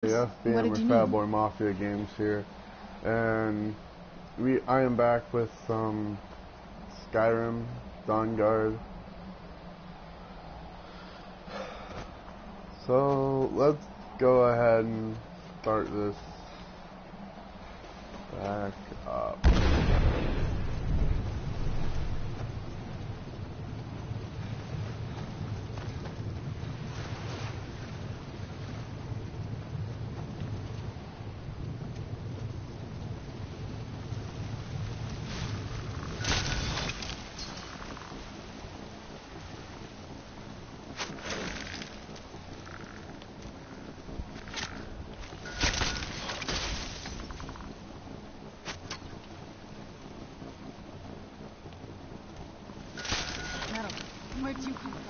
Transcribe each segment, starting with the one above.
FBM or Fat Boy Mafia games here, and I am back with some Skyrim, Dawnguard. So let's go ahead and start this back up. Where'd you come from?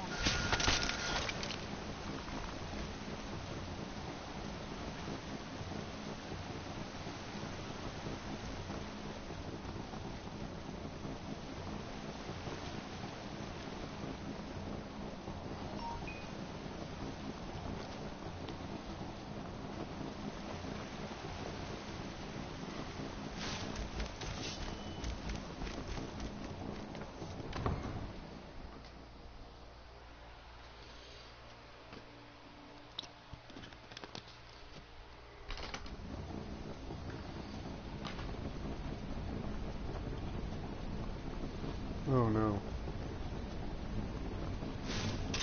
Oh no.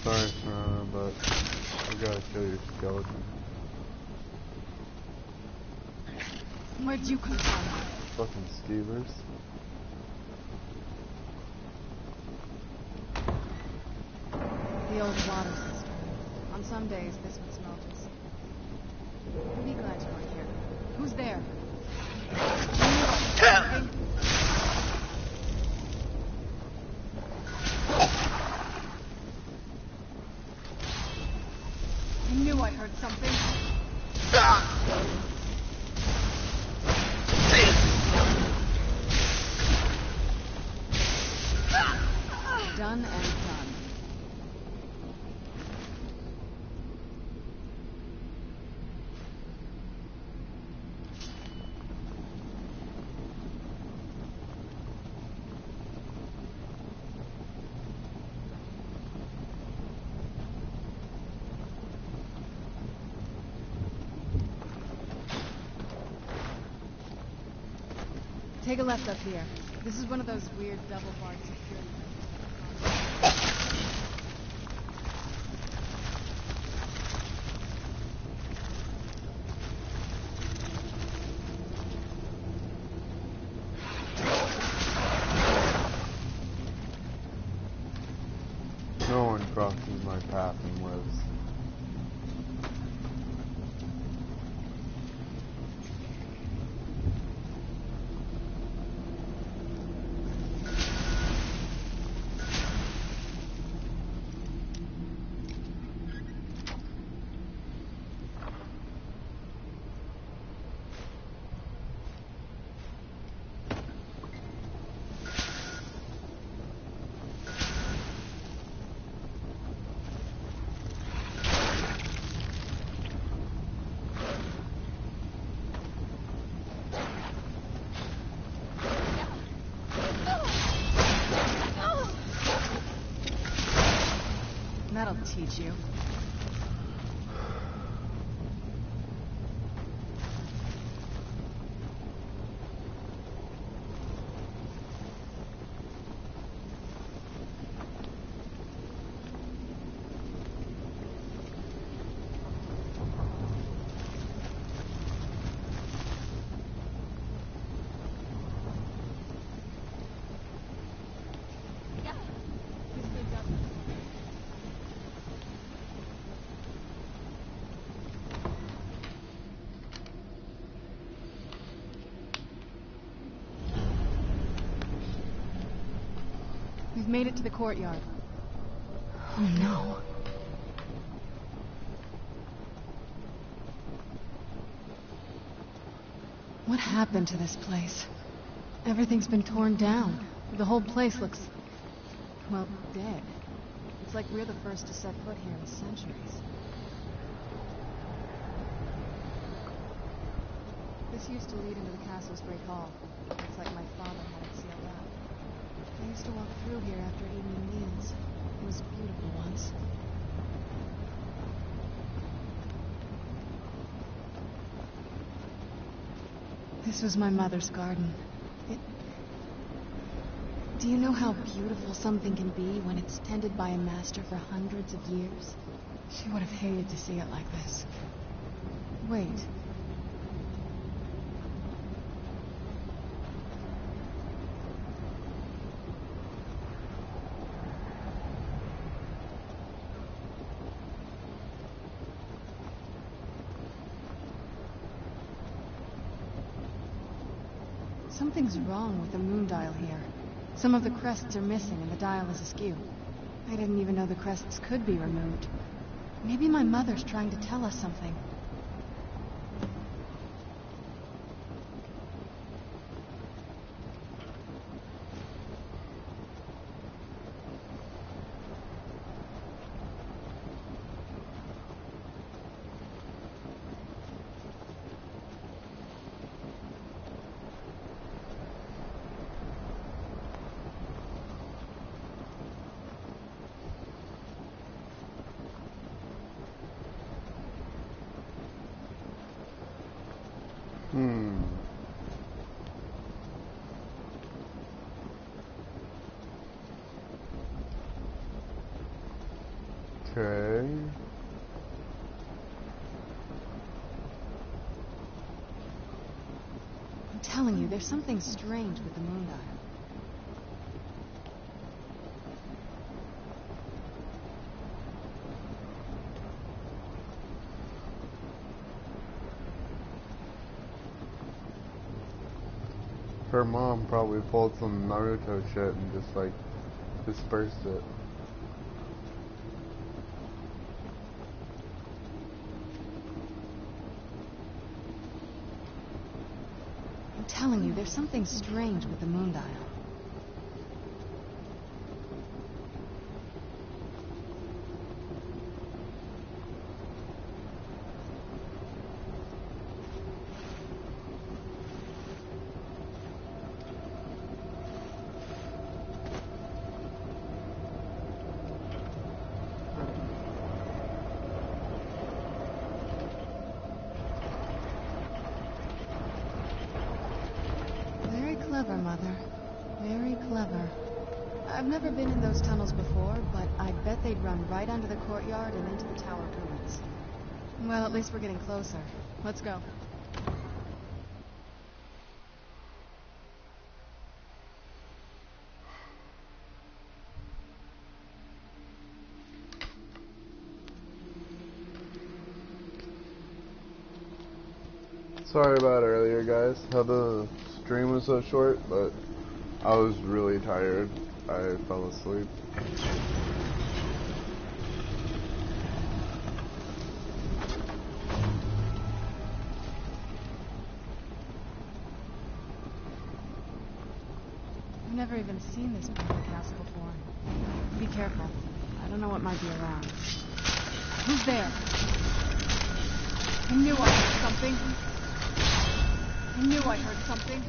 Sorry, but we gotta kill your skeleton. Where'd you come from? Fucking skeevers. The old water system. On some days, this would smell just... Be glad you weren't here. Who's there? I knew I heard something. Done and done. Take a left up here. This is one of those weird double-barred security things. No one crosses my path and lives. That'll teach you. We've made it to the courtyard. Oh no. What happened to this place? Everything's been torn down. The whole place looks, well, dead. It's like we're the first to set foot here in centuries. This used to lead into the castle's great hall. Looks like my father had it sealed up. I used to walk through here after evening meals. It was beautiful once. This was my mother's garden. Do you know how beautiful something can be when it's tended by a master for hundreds of years? She would have hated to see it like this. Wait. Something's wrong with the moon dial here. Some of the crests are missing and the dial is askew. I didn't even know the crests could be removed. Maybe my mother's trying to tell us something. Okay. I'm telling you, there's something strange with the moon dial. Her mom probably pulled some Naruto shit and just like dispersed it. I'm telling you, there's something strange with the moon dial. Clever, Mother. Very clever. I've never been in those tunnels before, but I bet they'd run right under the courtyard and into the tower ruins. Well, at least we're getting closer. Let's go. Sorry about earlier, guys. How the stream was so short, but I was really tired. I fell asleep. I've never even seen this part of the castle before. Be careful. I don't know what might be around. Who's there? I knew I heard something. I knew I heard something.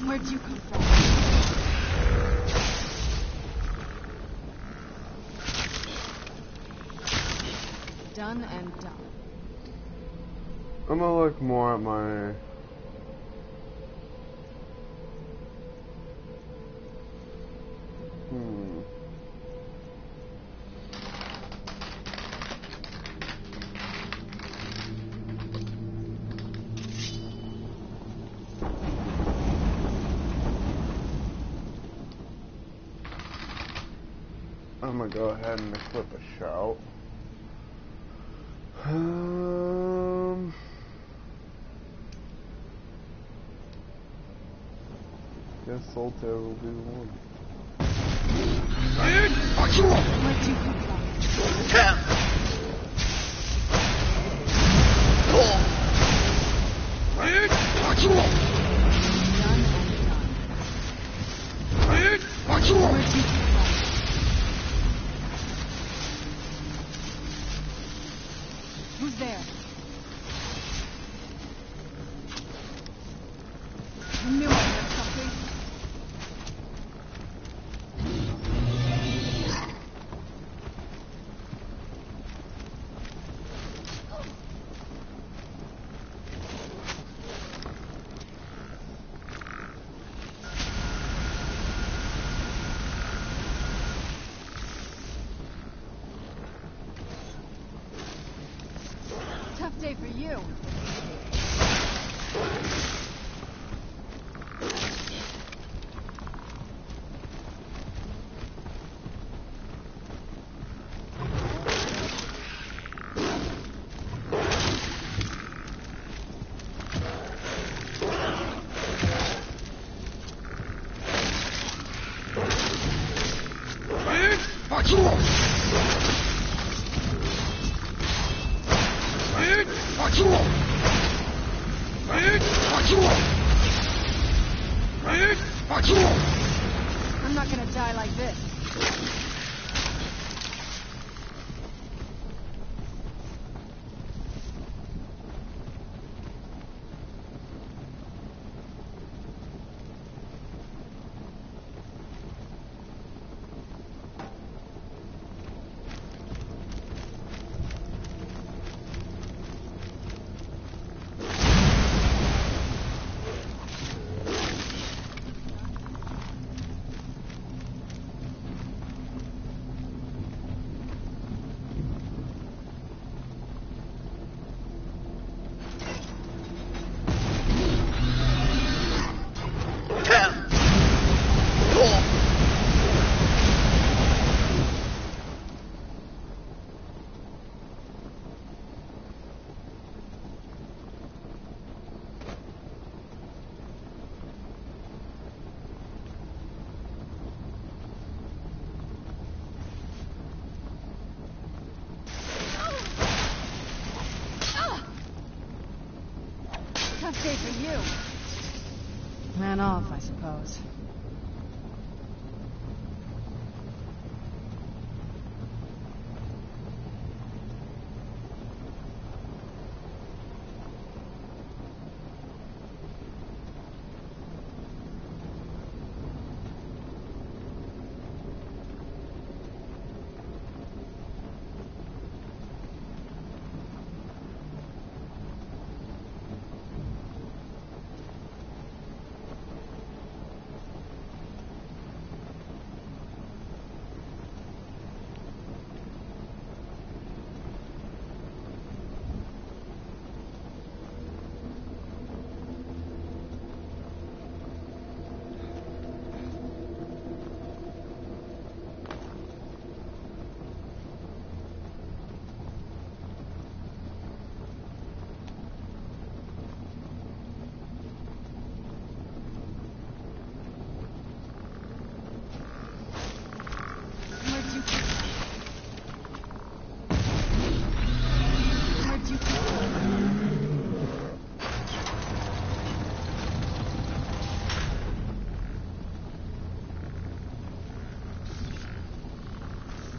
Where'd you come from? Done and done. I'm gonna look more at my... want to go ahead and equip a shout. Guess Solitaire will be the one. Where'd you come from? Who's there? I knew I heard something. Tough day for you. I'm not gonna die like this. Tough day for you. Man off, I suppose.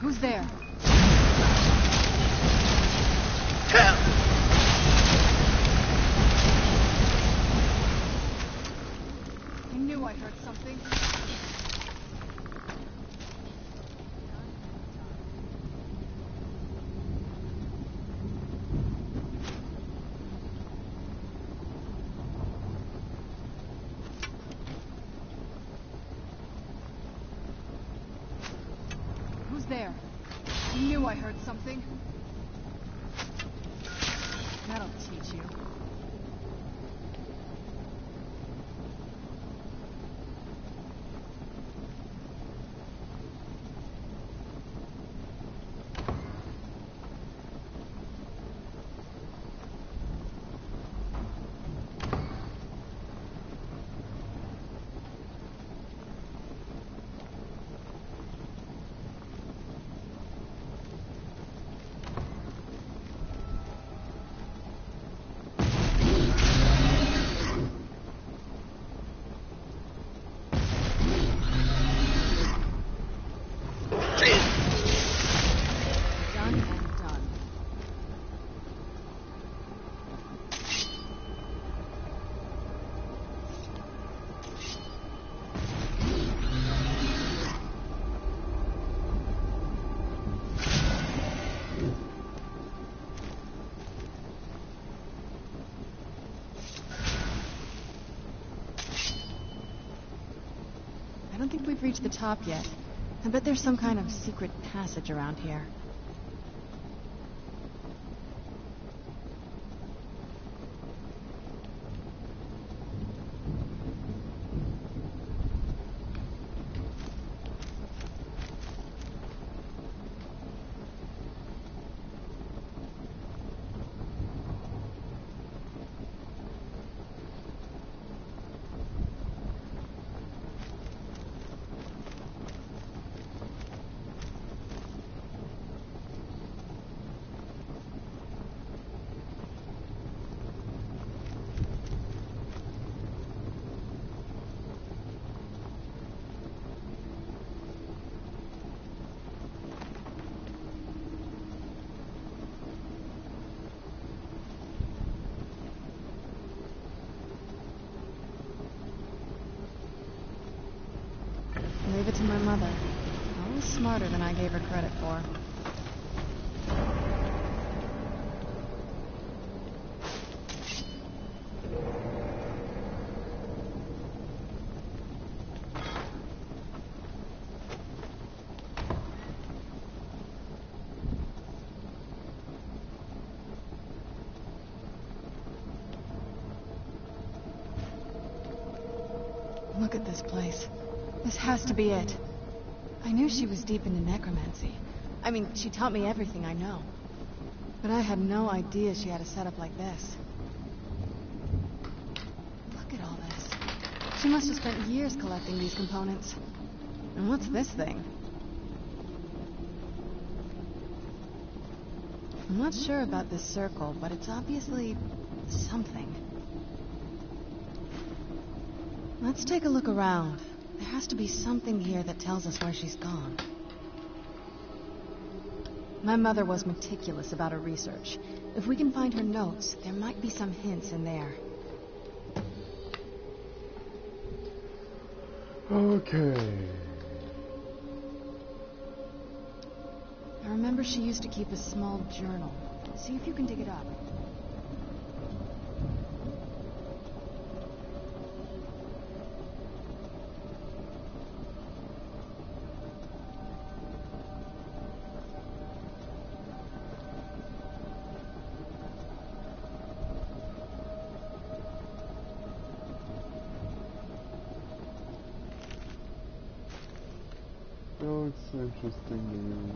Who's there? I knew I heard something. Who's there? I knew I heard something. That'll teach you. don't think we've reached the top yet. I bet there's some kind of secret passage around here. Leave it to my mother. Always smarter than I gave her credit for. Look at this place. This has to be it. I knew she was deep into necromancy. I mean, she taught me everything I know. But I had no idea she had a setup like this. Look at all this. She must have spent years collecting these components. And what's this thing? I'm not sure about this circle, but it's obviously something. Let's take a look around. There has to be something here that tells us where she's gone. My mother was meticulous about her research. If we can find her notes, there might be some hints in there. Okay. I remember she used to keep a small journal. See if you can dig it up. Oh, it's interesting to me.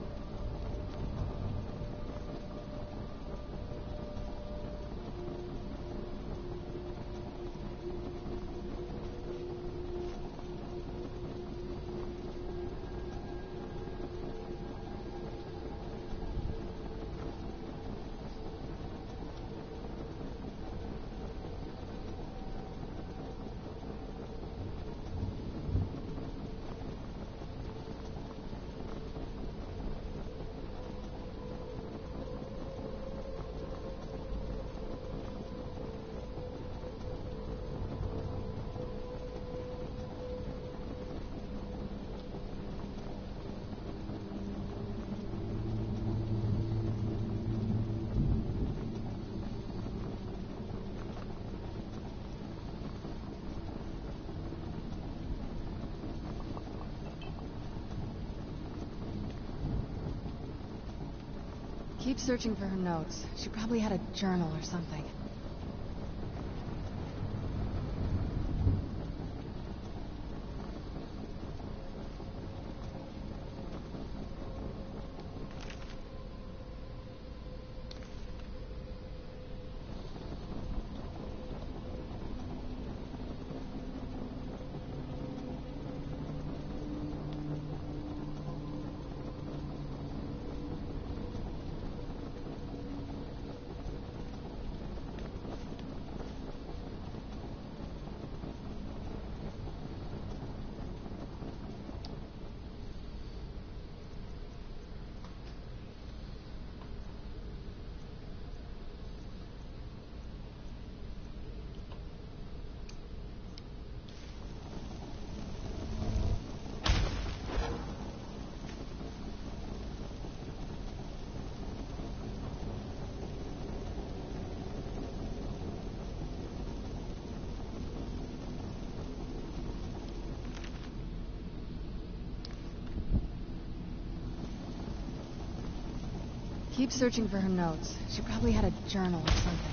Keep searching for her notes. She probably had a journal or something. Keep searching for her notes. She probably had a journal or something.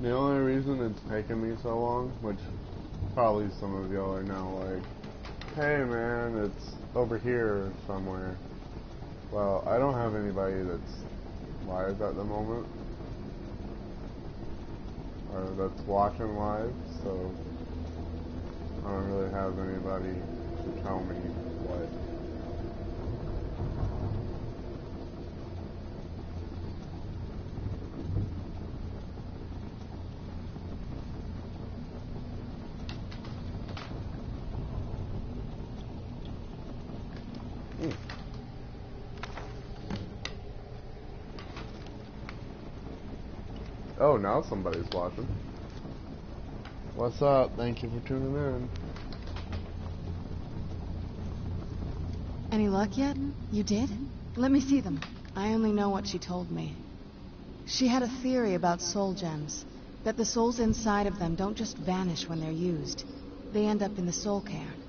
The only reason it's taken me so long, which probably some of y'all are now like, hey man, it's over here somewhere. Well, I don't have anybody that's live at the moment, or that's watching live, so I don't really have anybody to tell me what. Oh, now somebody's watching. What's up? Thank you for tuning in. Any luck yet? You did? Let me see them. I only know what she told me. She had a theory about soul gems. That the souls inside of them don't just vanish when they're used. They end up in the soul cairn.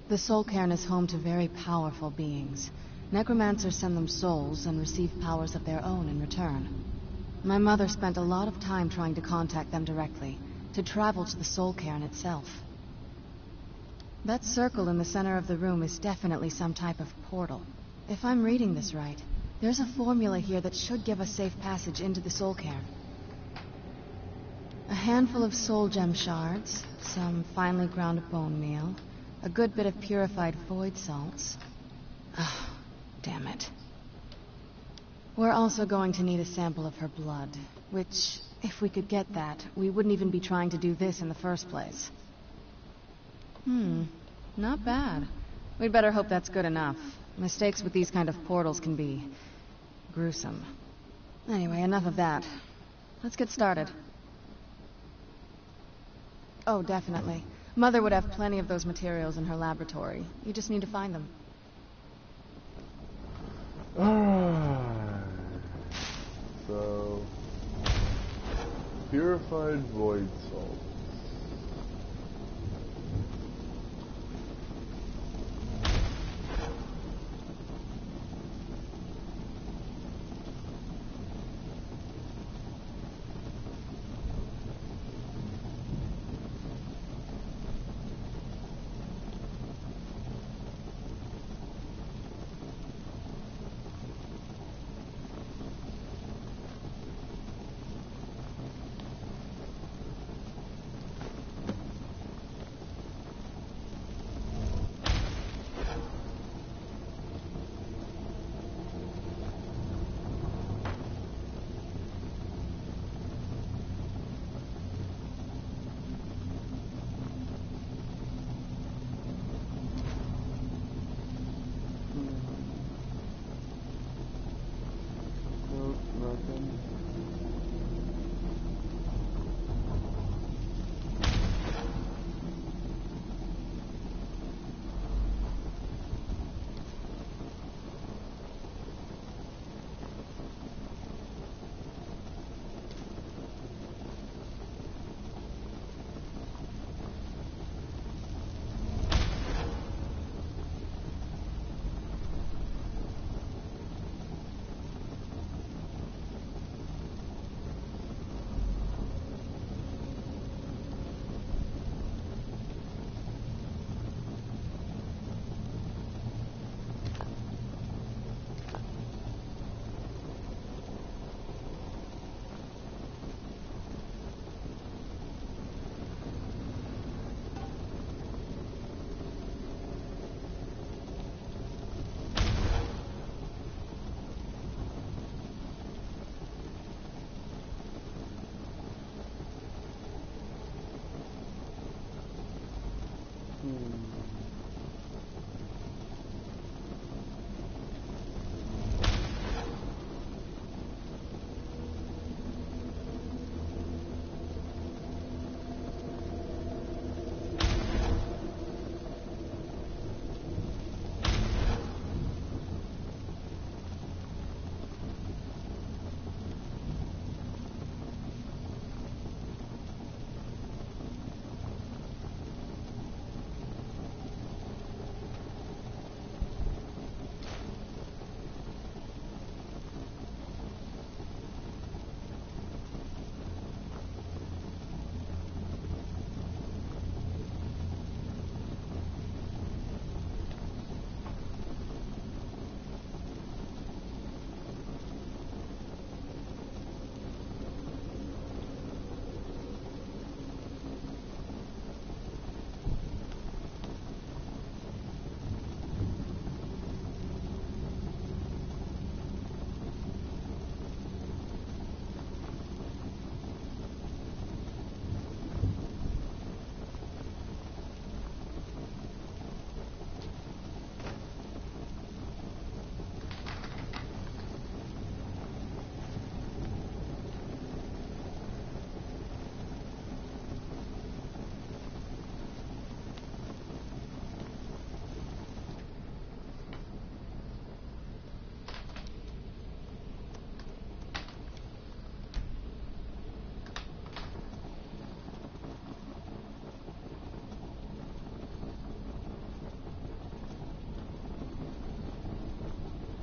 The soul cairn is home to very powerful beings. Necromancers send them souls and receive powers of their own in return. My mother spent a lot of time trying to contact them directly, to travel to the soul cairn itself. That circle in the center of the room is definitely some type of portal. If I'm reading this right, there's a formula here that should give us safe passage into the soul cairn. A handful of soul gem shards, some finely ground bone meal, a good bit of purified void salts. Oh, damn it. We're also going to need a sample of her blood, which, if we could get that, we wouldn't even be trying to do this in the first place. Not bad. We'd better hope that's good enough. Mistakes with these kind of portals can be gruesome. Anyway, enough of that. Let's get started. Oh, definitely. Mother would have plenty of those materials in her laboratory. You just need to find them. So, purified void salt.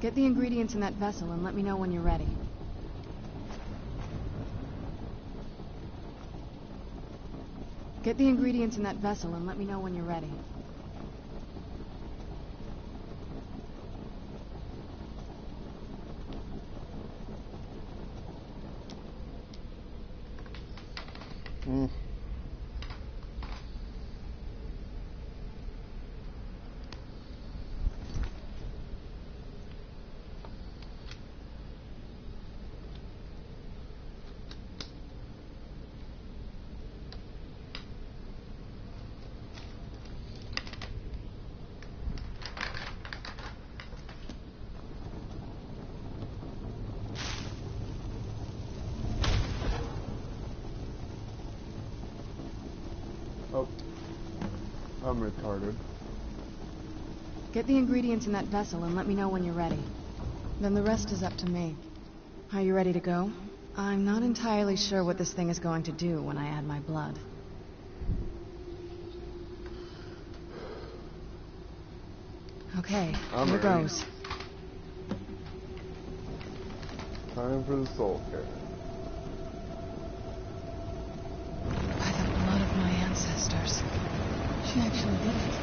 Get the ingredients in that vessel and let me know when you're ready. Get the ingredients in that vessel and let me know when you're ready. Oh, I'm retarded. Get the ingredients in that vessel and let me know when you're ready. Then the rest is up to me. Are you ready to go? I'm not entirely sure what this thing is going to do when I add my blood. Okay, here goes. Time for the soul care. By the blood of my ancestors. She actually did it.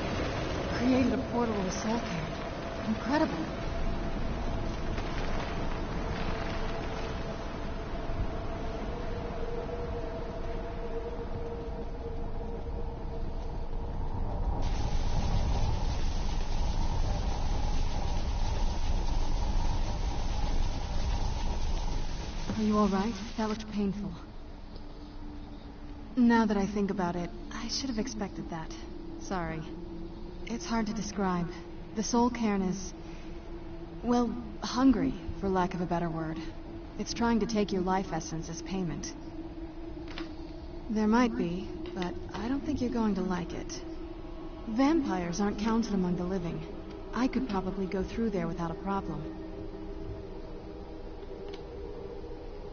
Created a portal to the soul care. Incredible. Are you all right? That looked painful. Now that I think about it, I should have expected that. Sorry. It's hard to describe. The soul cairn is, well, hungry, for lack of a better word. It's trying to take your life essence as payment. There might be, but I don't think you're going to like it. Vampires aren't counted among the living. I could probably go through there without a problem.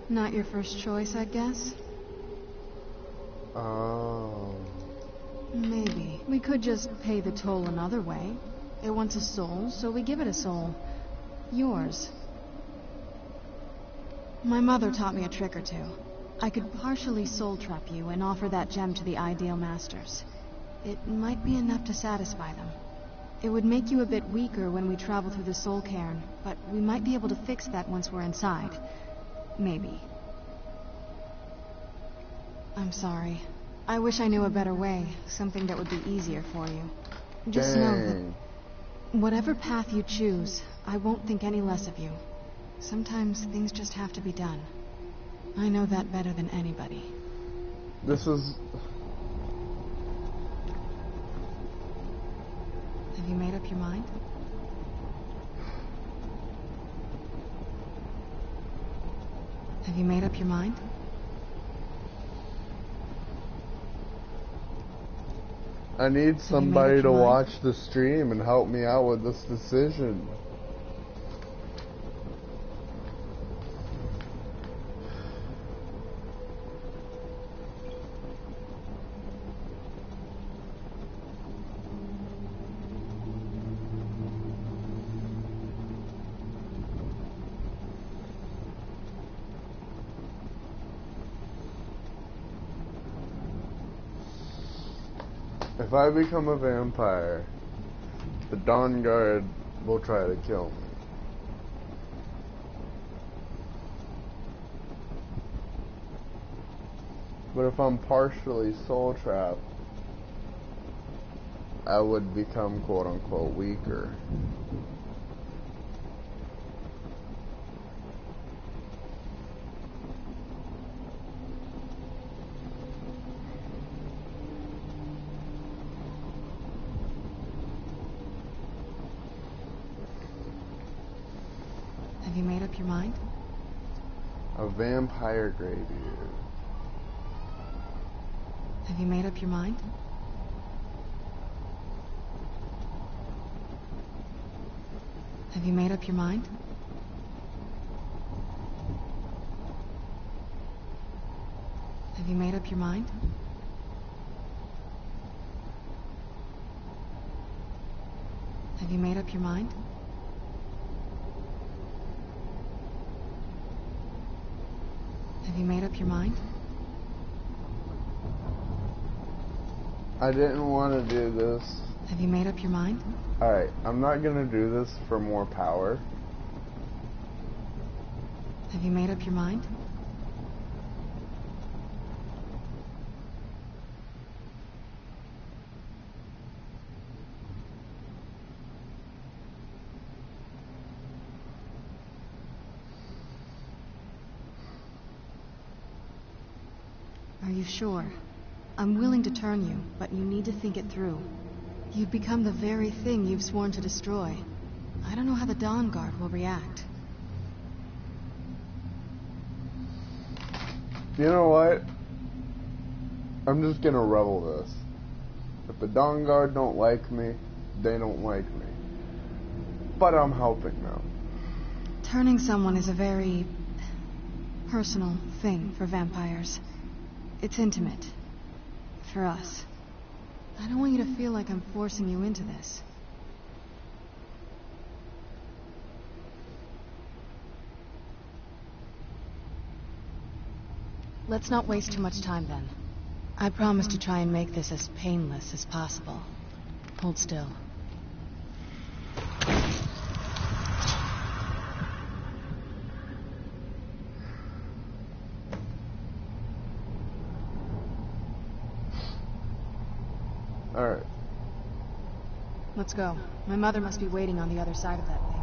Not your first choice, I guess? Oh. Maybe. We could just pay the toll another way. It wants a soul, so we give it a soul. Yours. My mother taught me a trick or two. I could partially soul trap you and offer that gem to the ideal masters. It might be enough to satisfy them. It would make you a bit weaker when we travel through the soul cairn, but we might be able to fix that once we're inside. Maybe. I'm sorry. I wish I knew a better way, something that would be easier for you. Just know that whatever path you choose, I won't think any less of you. Sometimes things just have to be done. I know that better than anybody. This is... Have you made up your mind? Have you made up your mind? I need somebody to watch the stream and help me out with this decision. If I become a vampire, the dawngaurd will try to kill me. But if I'm partially soul trapped, I would become quote unquote weaker. Have you made up your mind? A vampire graveyard. Have you made up your mind? Have you made up your mind? Have you made up your mind? Have you made up your mind? Have you made up your mind? I didn't want to do this. Have you made up your mind? Alright, I'm not gonna do this for more power. Have you made up your mind? Are you sure? I'm willing to turn you, but you need to think it through. You've become the very thing you've sworn to destroy. I don't know how the dawngaurd will react. You know what? I'm just gonna revel this. If the dawngaurd don't like me, they don't like me. But I'm helping them. Turning someone is a very personal thing for vampires. It's intimate. For us. I don't want you to feel like I'm forcing you into this. Let's not waste too much time then. I promise to try and make this as painless as possible. Hold still. Alright. Let's go. My mother must be waiting on the other side of that thing.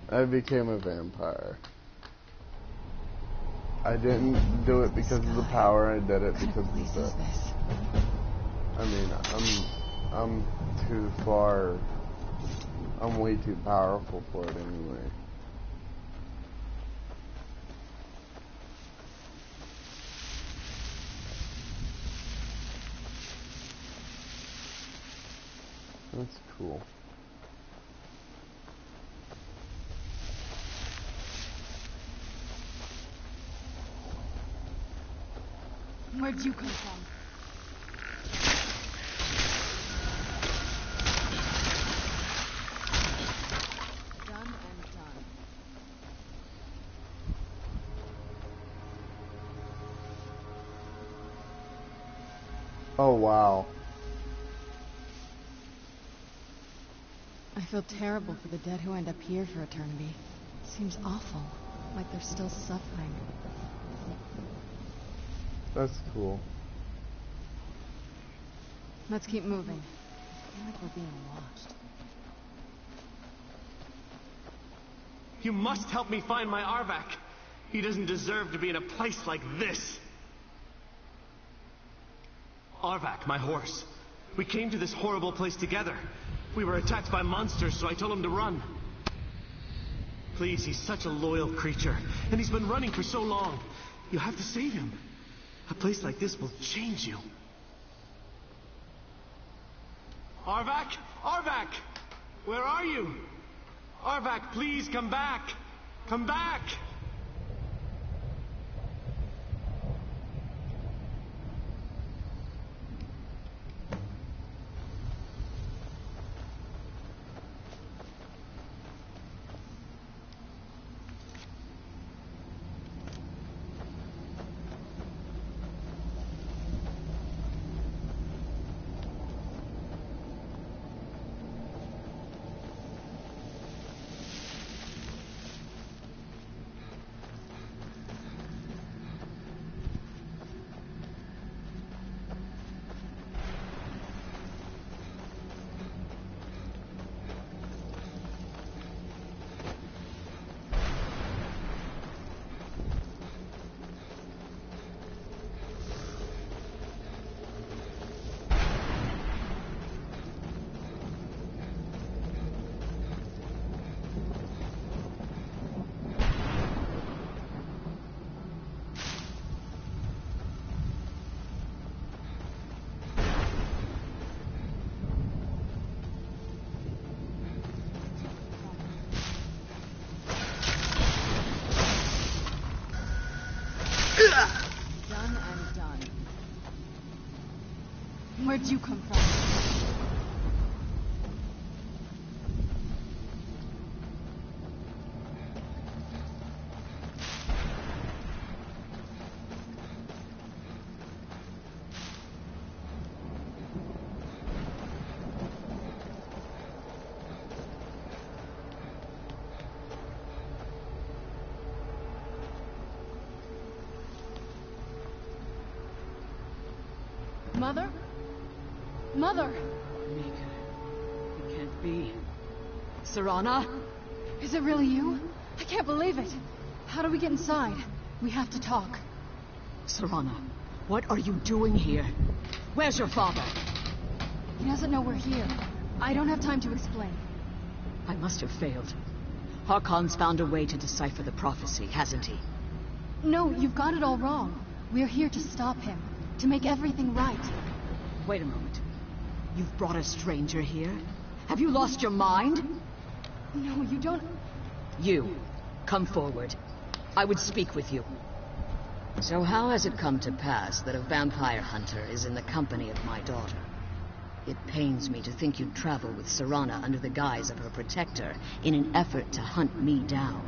I became a vampire. I didn't do it because of the power, I did it because of the... I mean, I'm too far... I'm way too powerful for it anyway. That's cool. Where'd you come from? Done and done. Oh, wow. I feel terrible for the dead who end up here for eternity. It seems awful, like they're still suffering. That's cool. Let's keep moving. I feel like we're being watched. You must help me find my Arvak. He doesn't deserve to be in a place like this. Arvak, my horse. We came to this horrible place together. We were attacked by monsters, so I told him to run. Please, he's such a loyal creature, and he's been running for so long. You have to save him. A place like this will change you. Arvak! Arvak! Where are you? Arvak, please come back! Come back! Where'd you come from? Mother? Mother! Mika, it can't be. Serana? Is it really you? I can't believe it. How do we get inside? We have to talk. Serana, what are you doing here? Where's your father? He doesn't know we're here. I don't have time to explain. I must have failed. Harkon's found a way to decipher the prophecy, hasn't he? No, you've got it all wrong. We're here to stop him. To make everything right. Wait a moment. You've brought a stranger here? Have you lost your mind? No, you don't... You, come forward. I would speak with you. So how has it come to pass that a vampire hunter is in the company of my daughter? It pains me to think you'd travel with Serana under the guise of her protector in an effort to hunt me down.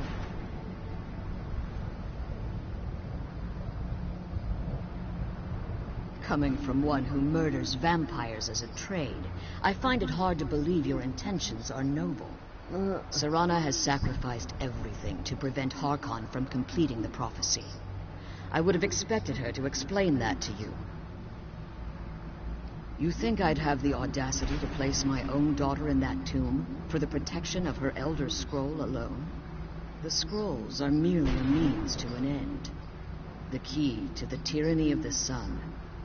Coming from one who murders vampires as a trade, I find it hard to believe your intentions are noble. Serana has sacrificed everything to prevent Harkon from completing the prophecy. I would have expected her to explain that to you. You think I'd have the audacity to place my own daughter in that tomb for the protection of her Elder Scroll alone? The scrolls are merely a means to an end. The key to the tyranny of the sun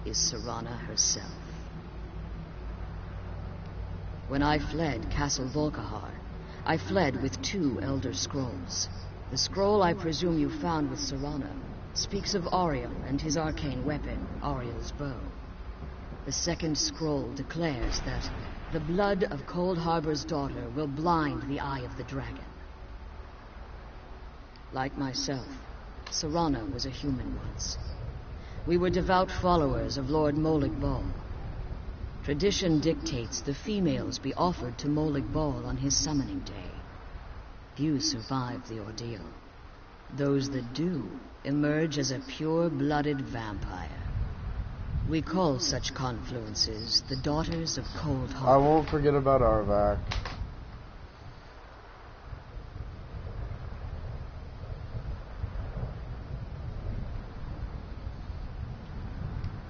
is Serana herself. When I fled Castle Volkihar, I fled with 2 Elder Scrolls. The scroll I presume you found with Serana speaks of Ariel and his arcane weapon, Ariel's bow. The second scroll declares that the blood of Cold Harbor's daughter will blind the eye of the dragon. Like myself, Serana was a human once. We were devout followers of Lord Molig Bal. Tradition dictates the females be offered to Molig Bal on his summoning day. Few survive the ordeal. Those that do emerge as a pure-blooded vampire. We call such confluences the Daughters of Cold Harbor. I won't forget about Arvak.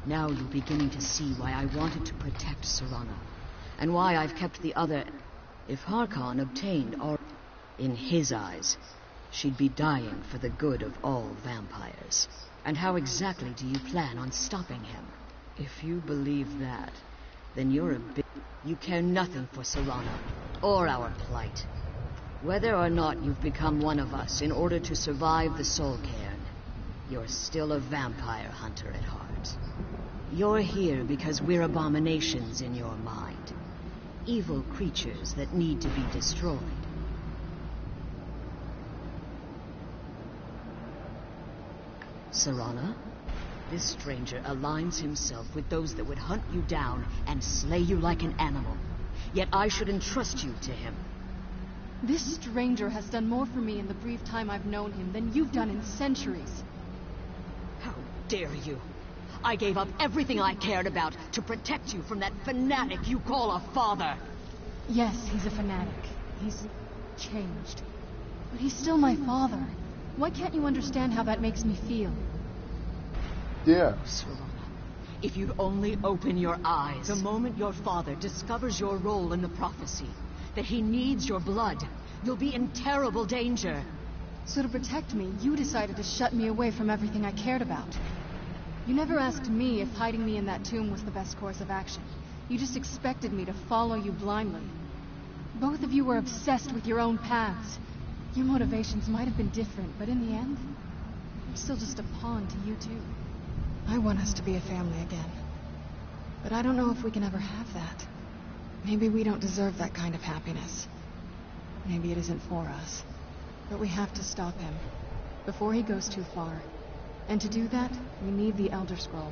Now you're beginning to see why I wanted to protect Serana, and why I've kept the other. If Harkon obtained in his eyes, she'd be dying for the good of all vampires. And how exactly do you plan on stopping him? If you believe that, then you're you care nothing for Serana, or our plight. Whether or not you've become one of us in order to survive the Soul Cairn, you're still a vampire hunter at heart. You're here because we're abominations in your mind. Evil creatures that need to be destroyed. Serana, this stranger aligns himself with those that would hunt you down and slay you like an animal. Yet I should entrust you to him. This stranger has done more for me in the brief time I've known him than you've done in centuries. How dare you! I gave up everything I cared about to protect you from that fanatic you call a father. Yes, he's a fanatic. He's changed. But he's still my father. Why can't you understand how that makes me feel? Yeah. Serana, if you'd only open your eyes. The moment your father discovers your role in the prophecy, that he needs your blood, you'll be in terrible danger. So to protect me, you decided to shut me away from everything I cared about. You never asked me if hiding me in that tomb was the best course of action. You just expected me to follow you blindly. Both of you were obsessed with your own paths. Your motivations might have been different, but in the end, I'm still just a pawn to you two. I want us to be a family again. But I don't know if we can ever have that. Maybe we don't deserve that kind of happiness. Maybe it isn't for us. But we have to stop him, before he goes too far. And to do that, we need the Elder Scroll.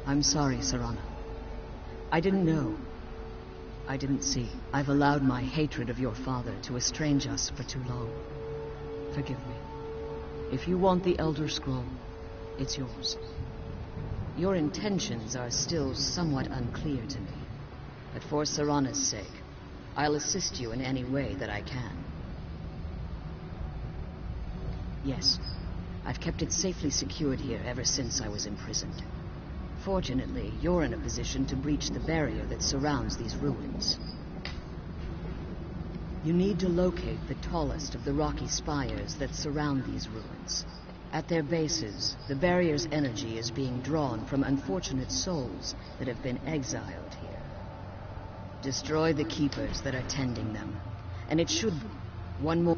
I'm sorry, Serana. I didn't know. I didn't see. I've allowed my hatred of your father to estrange us for too long. Forgive me. If you want the Elder Scroll, it's yours. Your intentions are still somewhat unclear to me, but for Serana's sake, I'll assist you in any way that I can. Yes, I've kept it safely secured here ever since I was imprisoned. Fortunately, you're in a position to breach the barrier that surrounds these ruins. You need to locate the tallest of the rocky spires that surround these ruins. At their bases, the barrier's energy is being drawn from unfortunate souls that have been exiled here. Destroy the keepers that are tending them, and it should... One more...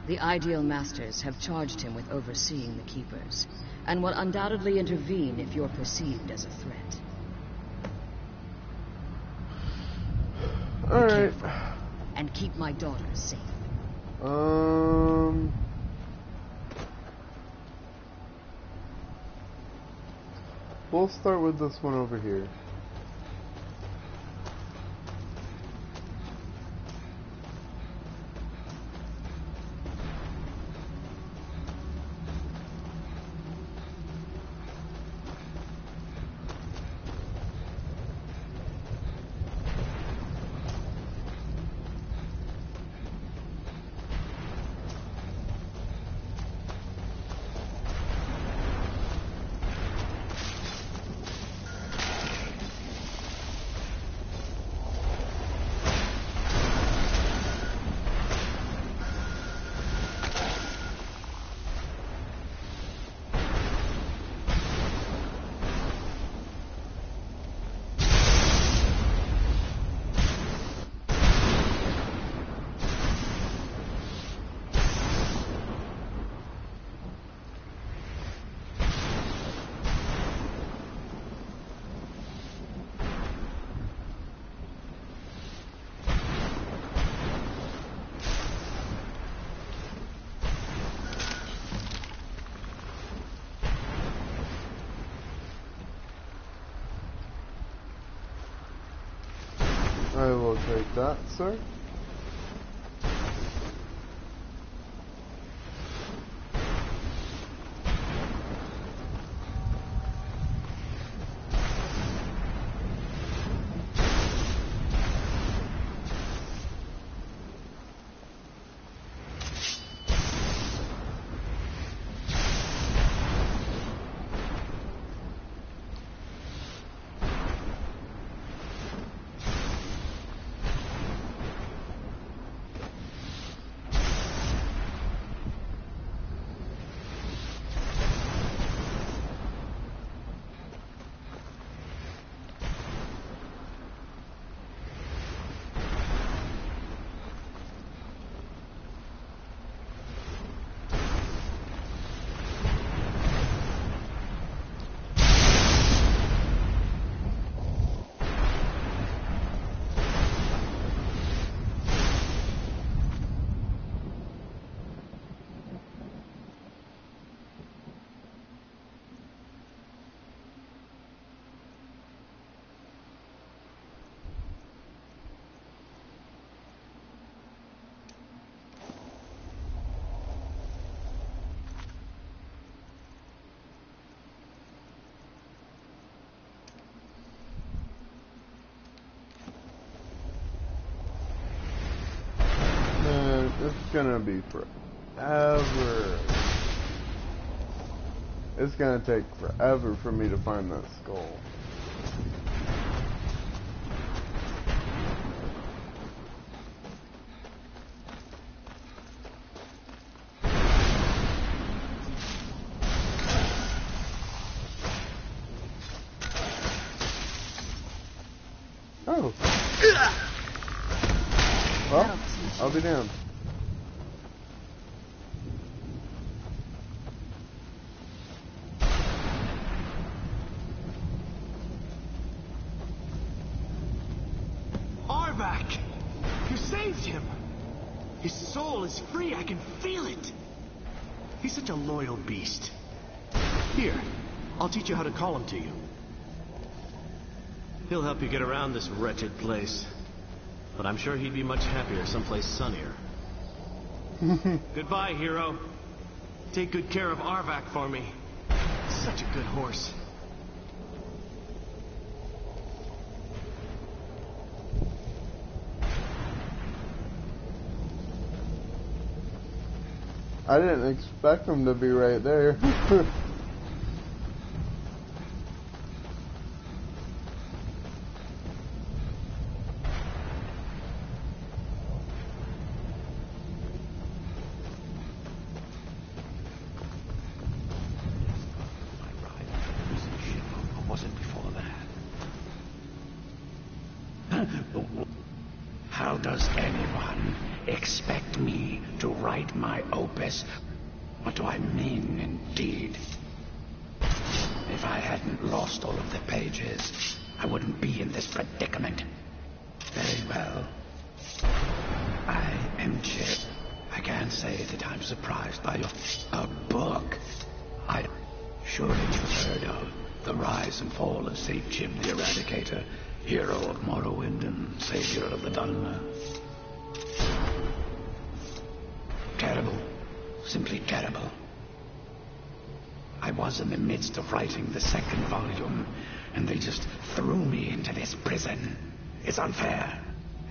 The Ideal Masters have charged him with overseeing the keepers, and will undoubtedly intervene if you're perceived as a threat. Alright. And keep my daughter safe. We'll start with this one over here. I will take that, sir. It's gonna be forever. It's gonna take forever for me to find that skull. Oh. Well, I'll be damned. Arvak! You saved him! His soul is free, I can feel it! He's such a loyal beast. Here, I'll teach you how to call him to you. He'll help you get around this wretched place. But I'm sure he'd be much happier someplace sunnier. Goodbye, hero. Take good care of Arvak for me. Such a good horse. I didn't expect him to be right there. How does anyone expect me to write my opus? What do I mean, indeed? If I hadn't lost all of the pages, I wouldn't be in this predicament. Very well. I am Chip. I can't say that I'm surprised by a book. Surely you've heard of the rise and fall of St. Jim the Eradicator, hero of Morrowind and savior of the Dhalma. Terrible. Simply terrible. I was in the midst of writing the second volume, and they just threw me into this prison. It's unfair.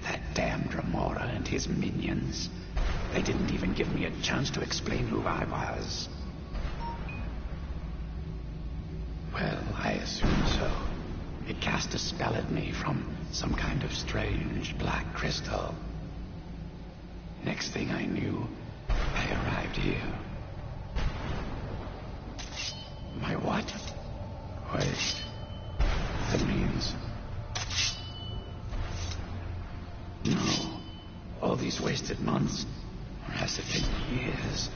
That damned Remora and his minions. They didn't even give me a chance to explain who I was. Well, I assume so. It cast a spell at me from some kind of strange black crystal. Next thing I knew, I arrived here. My what? Wait. That means... No. All these wasted months. Or has it been years?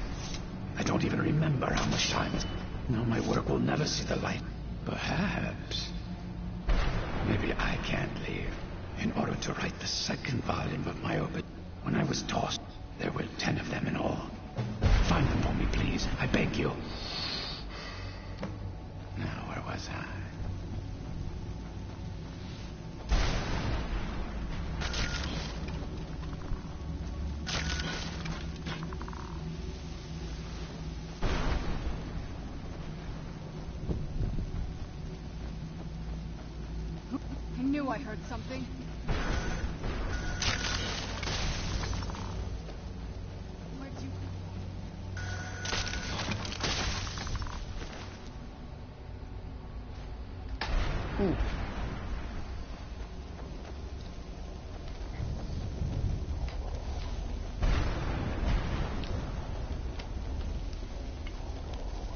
I don't even remember how much time is... No, my work will never see the light. Perhaps. Maybe I can't leave in order to write the second volume of my opus. When I was tossed, there were 10 of them in all. Find them for me, please. I beg you. Now, where was I? I knew I heard something. Where'd you...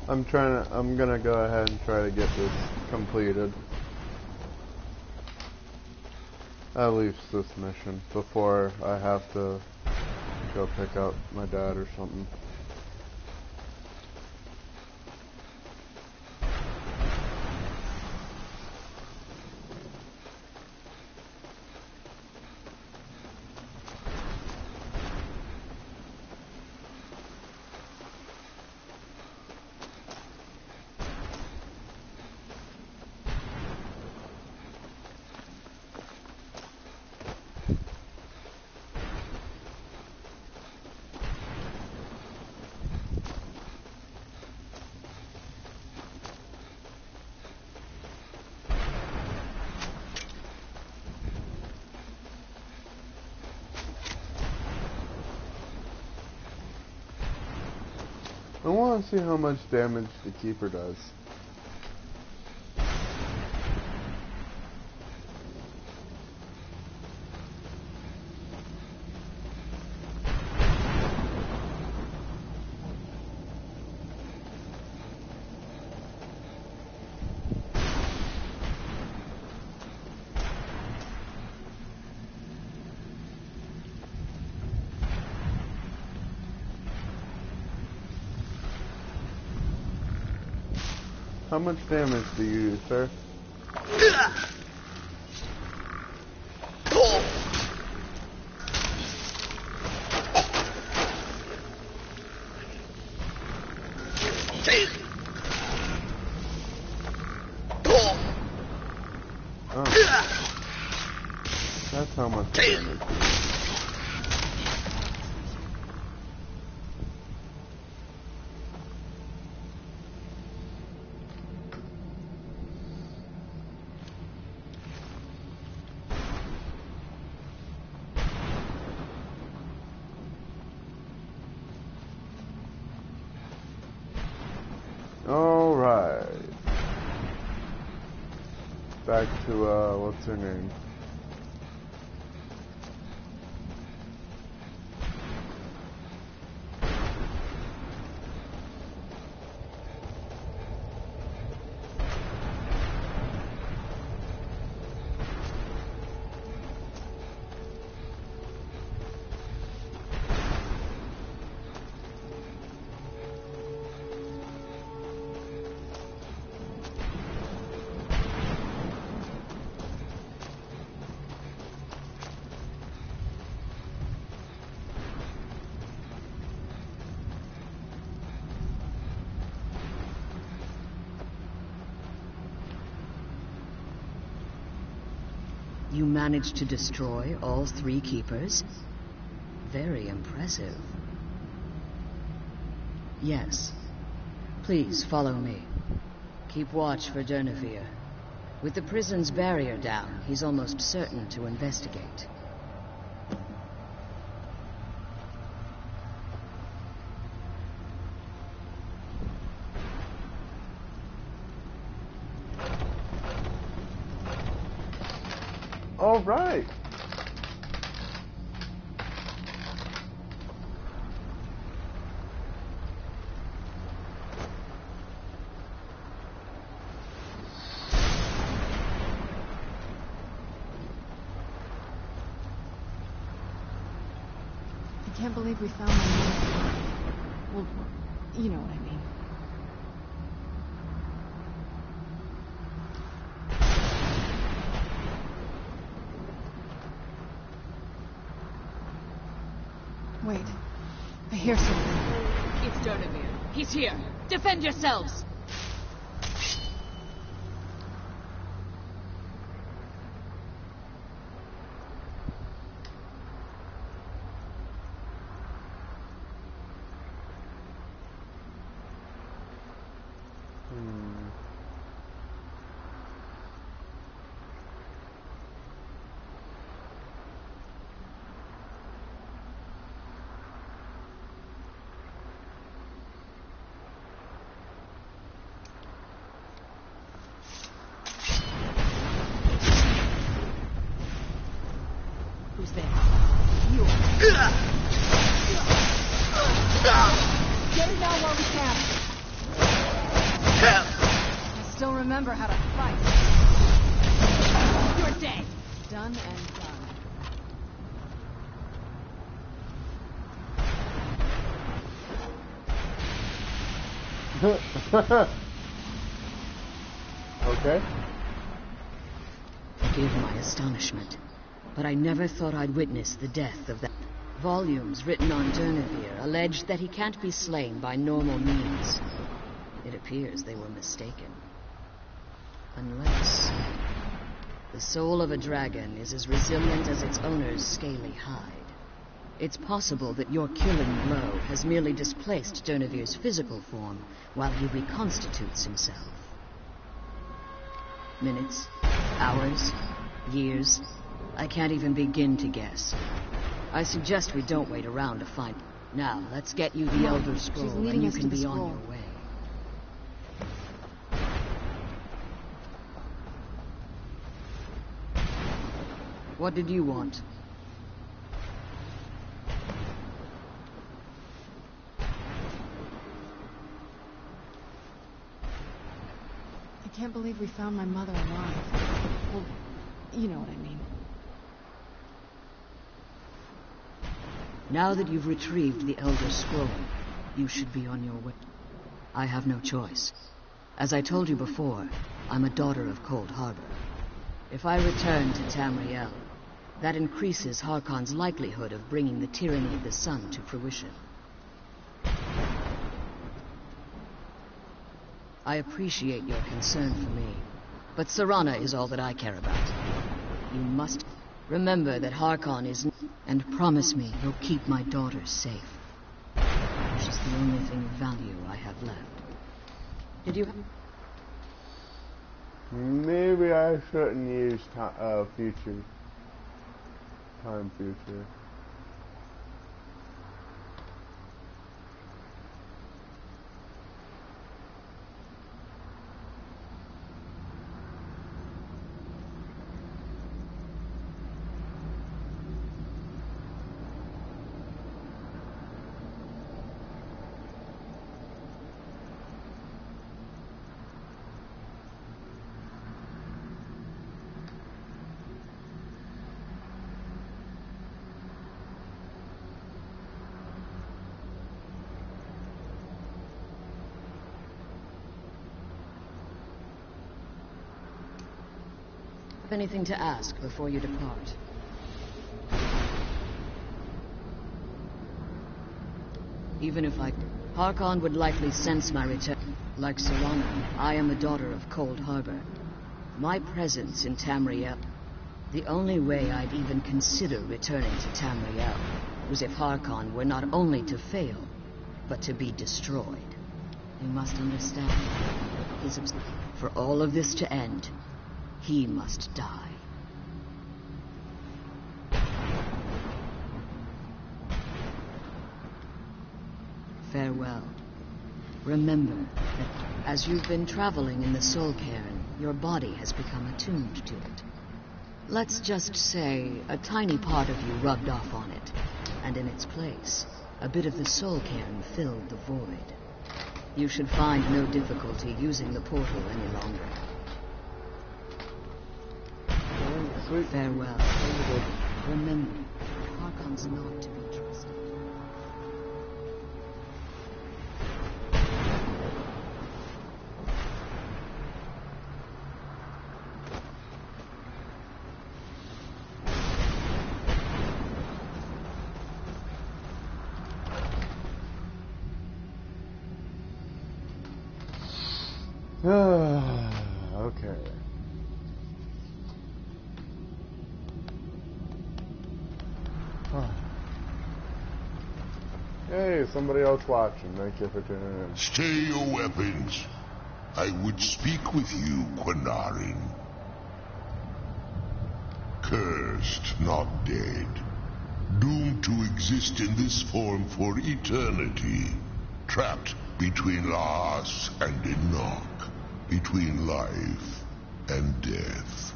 I'm gonna go ahead and try to get this completed. At least this mission, before I have to go pick up my dad or something. I want to see how much damage the Keeper does. How much damage do you do, sir? Oh. how much damage. Alright. Back to, what's her name? You managed to destroy all 3 keepers? Very impressive. Yes. Please follow me. Keep watch for Durnevere. With the prison's barrier down, he's almost certain to investigate. All right. I can't believe we found my mother. Well, you know what I mean. Wait. I hear something. It's Durnevere. He's here. Defend yourselves! Who's there? You. Get it now while we can. I still remember how to fight. You're dead! Done and done. Okay. Forgive my astonishment, but I never thought I'd witness the death of that. Volumes written on Durnevere allege that he can't be slain by normal means. It appears they were mistaken. Unless the soul of a dragon is as resilient as its owner's scaly hide. It's possible that your killing blow has merely displaced Durnevere's physical form while he reconstitutes himself. Minutes, hours, years, I can't even begin to guess. I suggest we don't wait around to find. Now, let's get you the Elder Scroll, she's leading and you us can to the be on scroll. your way. What did you want? I can't believe we found my mother alive. Well, you know what I mean. Now that you've retrieved the Elder Scroll, you should be on your way. I have no choice. As I told you before, I'm a daughter of Cold Harbor. If I return to Tamriel, that increases Harkon's likelihood of bringing the tyranny of the sun to fruition. I appreciate your concern for me, but Serana is all that I care about. You must... Remember that Harkon is... And promise me you'll keep my daughter safe. She's the only thing of value I have left. Did you... Maybe I shouldn't use future. Time future. Anything to ask before you depart? Even if I... Harkon would likely sense my return. Like Serana, I am a daughter of Cold Harbor. My presence in Tamriel... The only way I'd even consider returning to Tamriel was if Harkon were not only to fail, but to be destroyed. You must understand. For all of this to end, he must die. Farewell. Remember that as you've been traveling in the Soul Cairn, your body has become attuned to it. Let's just say a tiny part of you rubbed off on it, and in its place, a bit of the Soul Cairn filled the void. You should find no difficulty using the portal any longer. Sweet. Farewell. Remember, Harkon's not to be trusted. Okay. Hey, somebody else watching. Thank you for tuning in. Stay your weapons. I would speak with you, Quinarin. Cursed, not dead. Doomed to exist in this form for eternity. Trapped between Laas and Enoch. Between life and death.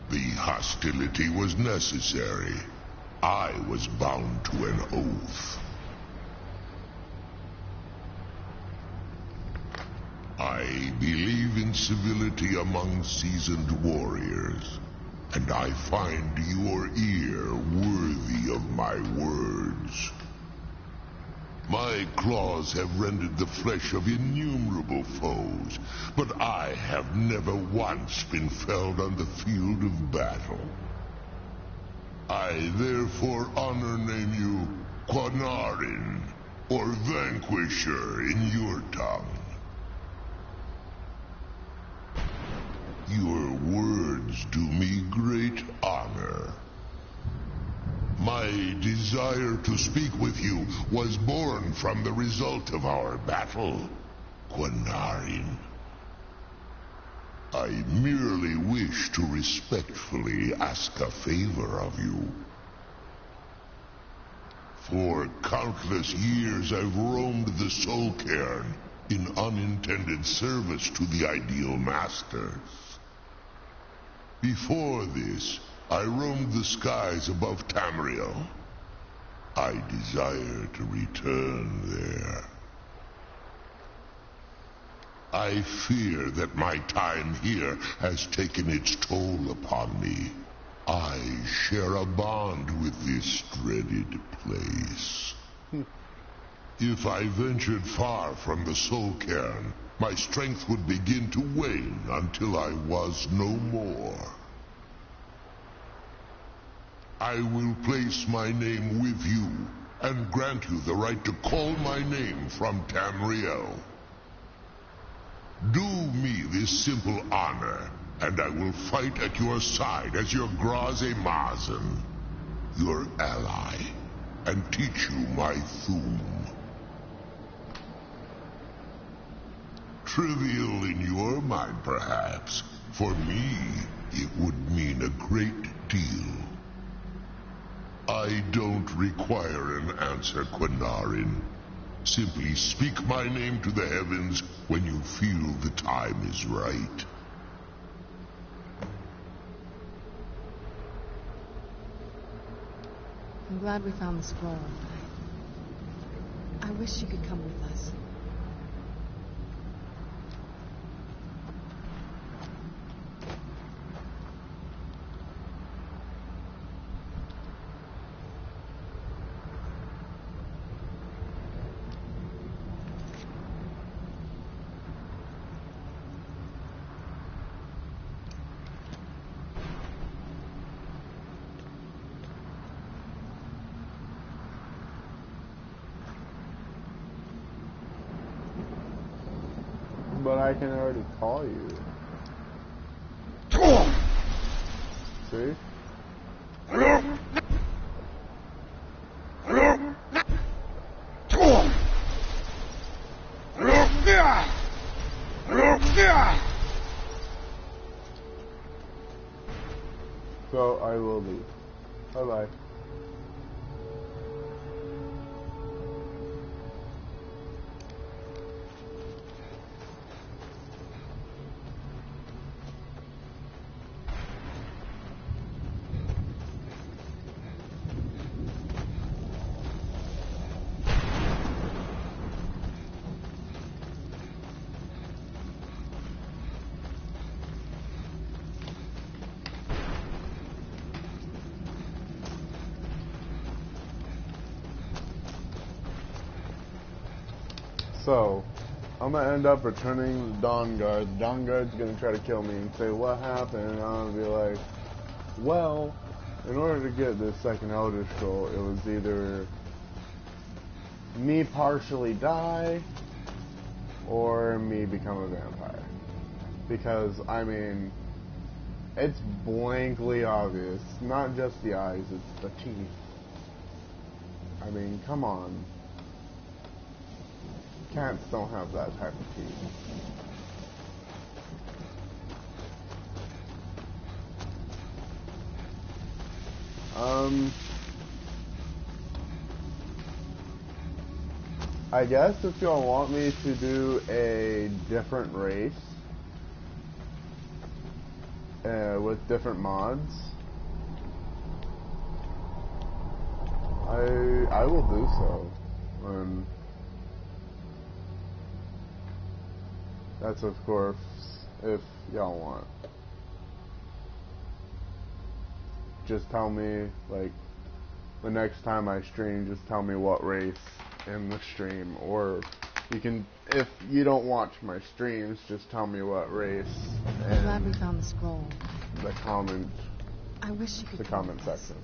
The hostility was necessary. I was bound to an oath. I believe in civility among seasoned warriors, and I find your ear worthy of my words. My claws have rended the flesh of innumerable foes, but I have never once been felled on the field of battle. I therefore honor name you Quinarin, or Vanquisher in your tongue. Your words do me great honor. My desire to speak with you was born from the result of our battle, Quinarin. I merely wish to respectfully ask a favor of you. For countless years I've roamed the Soul Cairn in unintended service to the Ideal Masters. Before this, I roamed the skies above Tamriel. I desire to return there. I fear that my time here has taken its toll upon me. I share a bond with this dreaded place. If I ventured far from the Soul Cairn, my strength would begin to wane until I was no more. I will place my name with you, and grant you the right to call my name from Tamriel. Do me this simple honor, and I will fight at your side as your Graze Mazen, your ally, and teach you my Thum. Trivial in your mind, perhaps. For me, it would mean a great deal. I don't require an answer, Quinarin. Simply speak my name to the heavens when you feel the time is right. I'm glad we found the scroll. I wish you could come with us. But I can already call you. See? So I will leave. Bye-bye. So, I'm gonna end up returning the dawngaurd. The dawngaurd's gonna try to kill me and say, what happened? And I'm gonna be like, well, in order to get this second Elder Scroll, it was either me partially die or me become a vampire. Because, I mean, it's blankly obvious. Not just the eyes, it's the teeth. I mean, come on. Cats don't have that type of teeth. I guess if y'all want me to do a different race with different mods, I will do so. That's of course if y'all want. Just tell me, like, the next time I stream, just tell me what race in the stream, or you can, if you don't watch my streams, just tell me what race. I'm glad we found the scroll. The comment. I wish you could. The comment section.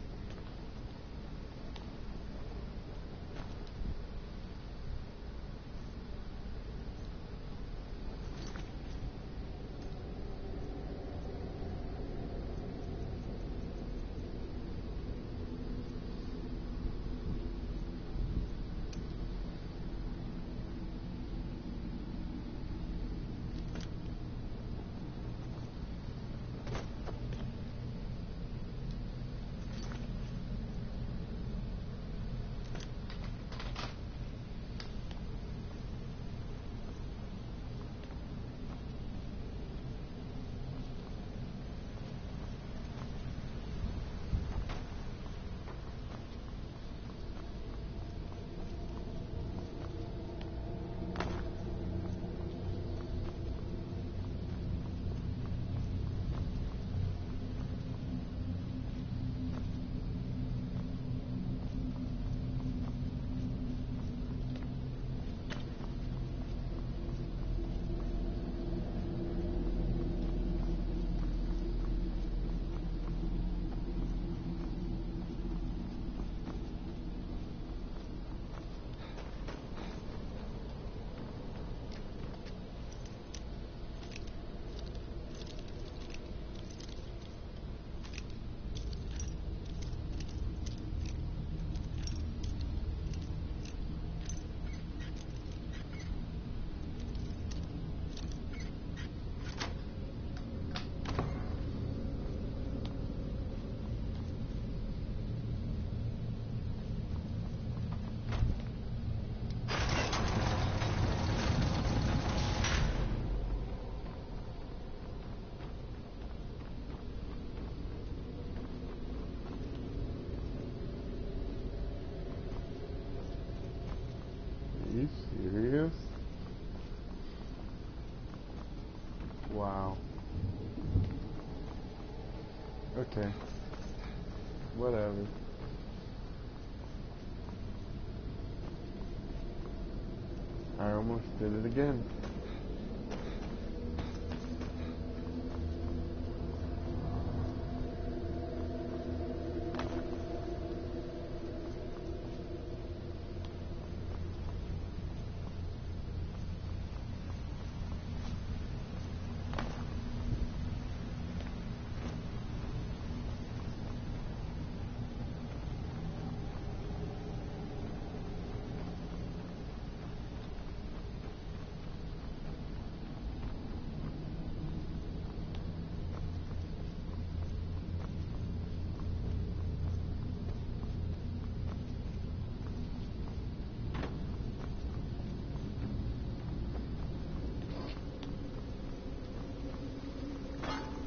I almost did it again.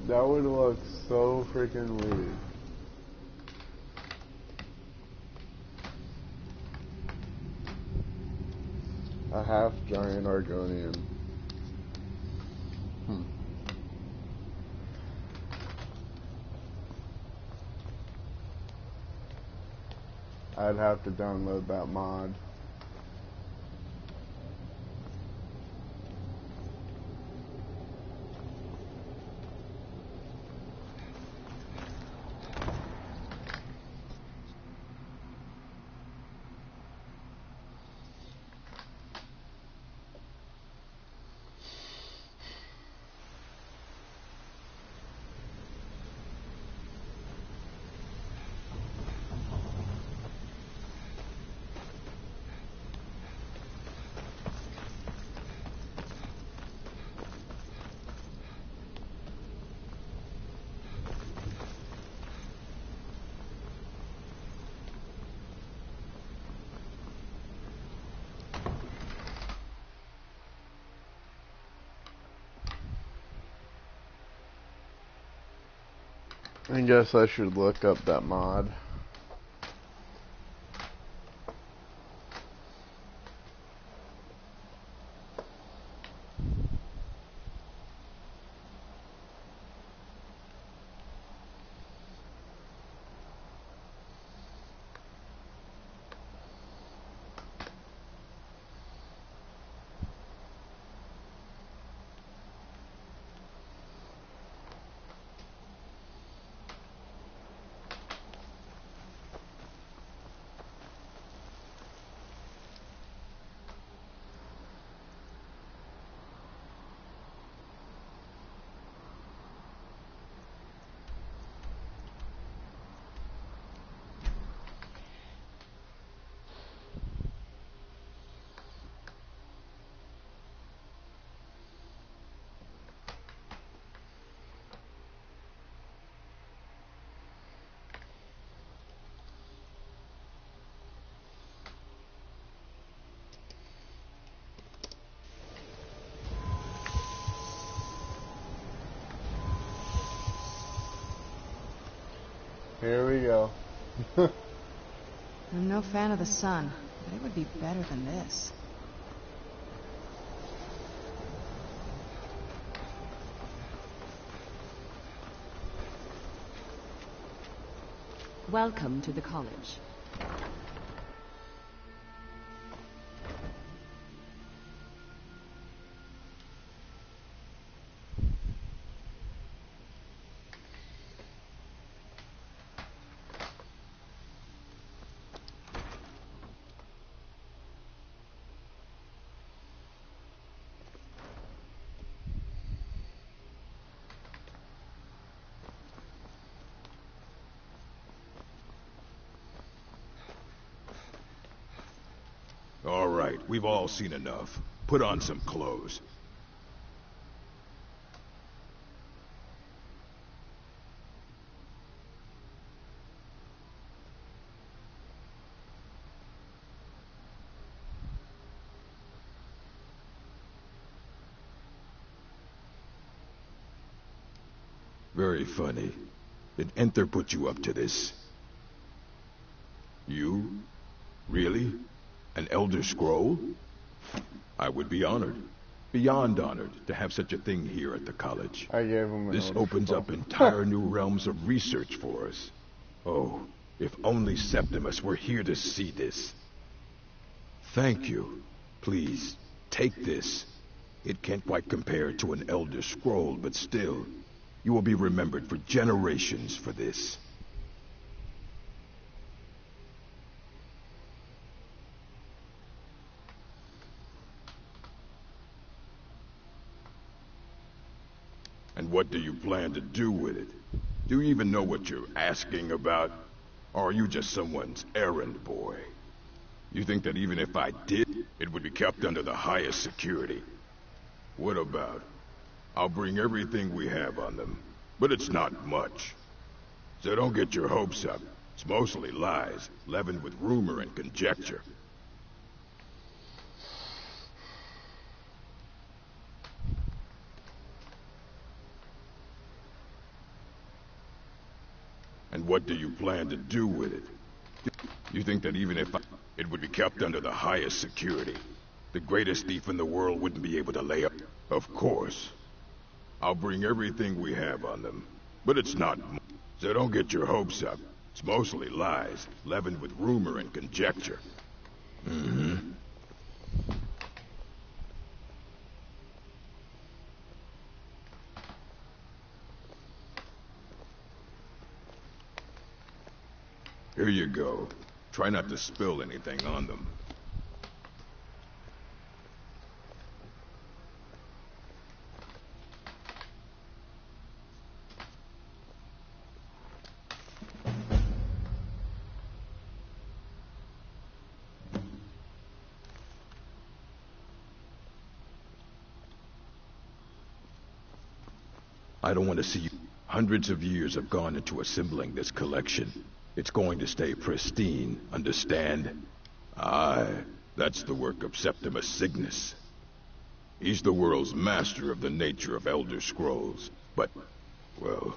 That would look so freaking weird. A half giant Argonian. I'd have to download that mod. I guess I should look up that mod. Here we go. I'm no fan of the sun, but it would be better than this. Welcome to the college. All right, we've all seen enough. Put on some clothes. Very funny. Did Enter put you up to this? You? Really? An Elder Scroll? I would be honored. Beyond honored to have such a thing here at the college. I gave him an This Elder opens Scroll. up entire new realms of research for us. Oh, if only Septimus were here to see this. Thank you. Please, Take this. It can't quite compare to an Elder Scroll, but still, you will be remembered for generations for this. And what do you plan to do with it? Do you even know what you're asking about? Or are you just someone's errand boy? You think that even if I did, it would be kept under the highest security? What about? I'll bring everything we have on them, but it's not much. So don't get your hopes up. It's mostly lies, leavened with rumor and conjecture. And what do you plan to do with it? You think that even if it would be kept under the highest security, the greatest thief in the world wouldn't be able to lay up? Of course. I'll bring everything we have on them, but it's not much. So don't get your hopes up. It's mostly lies, leavened with rumor and conjecture. Mm-hmm. Here you go. Try not to spill anything on them. I don't want to see you. Hundreds of years have gone into assembling this collection. It's going to stay pristine, understand? Aye, that's the work of Septimus Cygnus. He's the world's master of the nature of Elder Scrolls, but, well,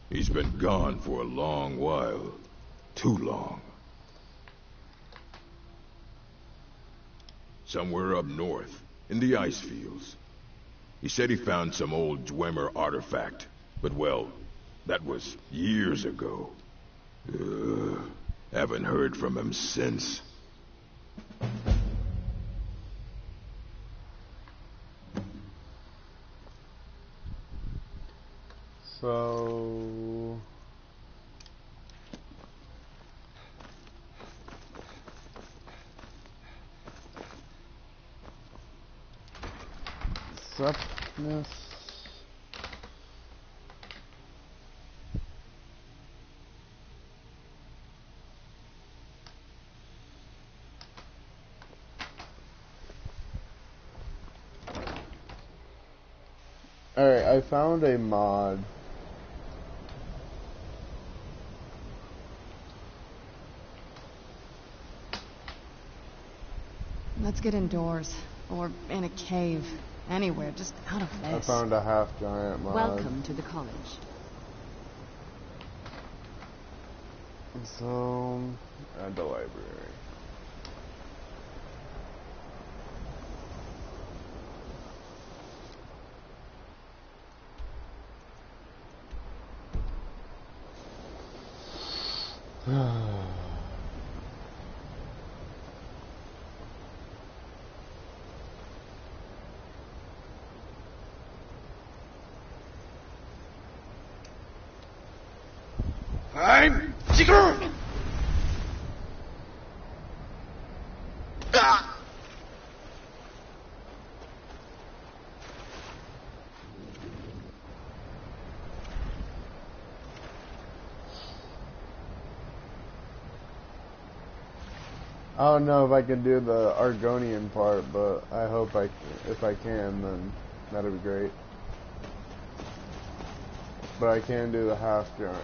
he's been gone for a long while. Too long. Somewhere up north, in the ice fields. He said he found some old Dwemer artifact, but well, that was years ago. Haven't heard from him since. So... Septimus... Alright, I found a mod. Let's get indoors. Or in a cave. Anywhere, just out of this. I found a half-giant mod. Welcome to the college. So, at the library. I'm Sigurd! I don't know if I can do the Argonian part, but I hope if I can, then that'd be great. But I can do the half-giant.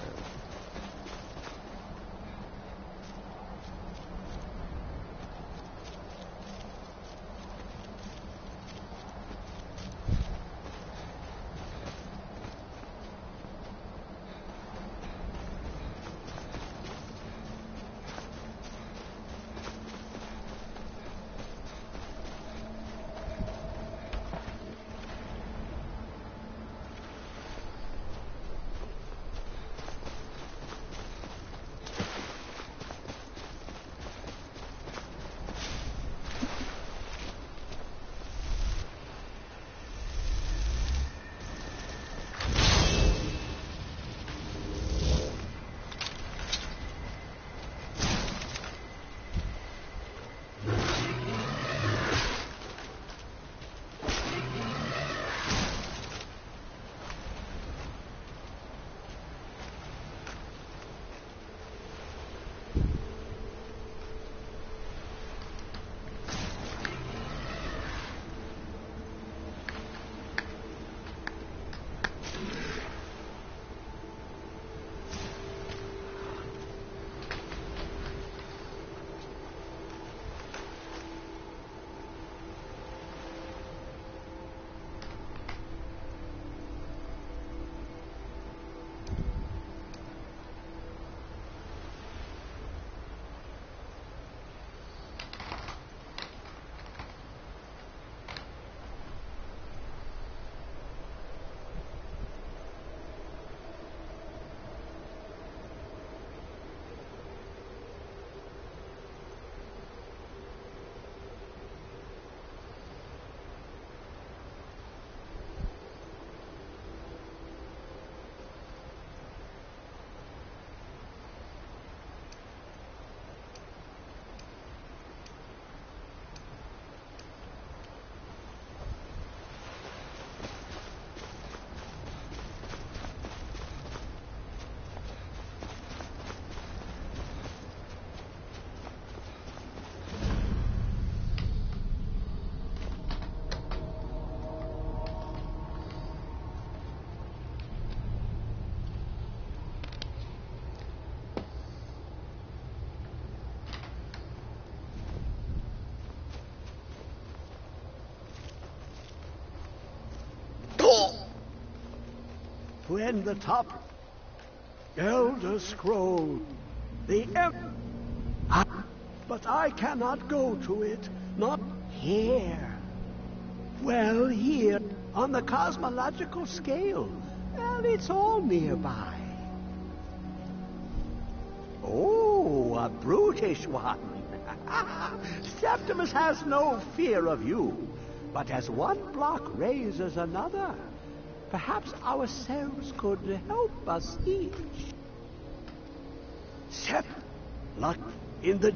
when the top Elder Scroll, but I cannot go to it, not here. Well, here, on the cosmological scale, well, it's all nearby. Oh, a brutish one. Septimus has no fear of you, but as one block raises another, perhaps ourselves could help us each. Luck in the...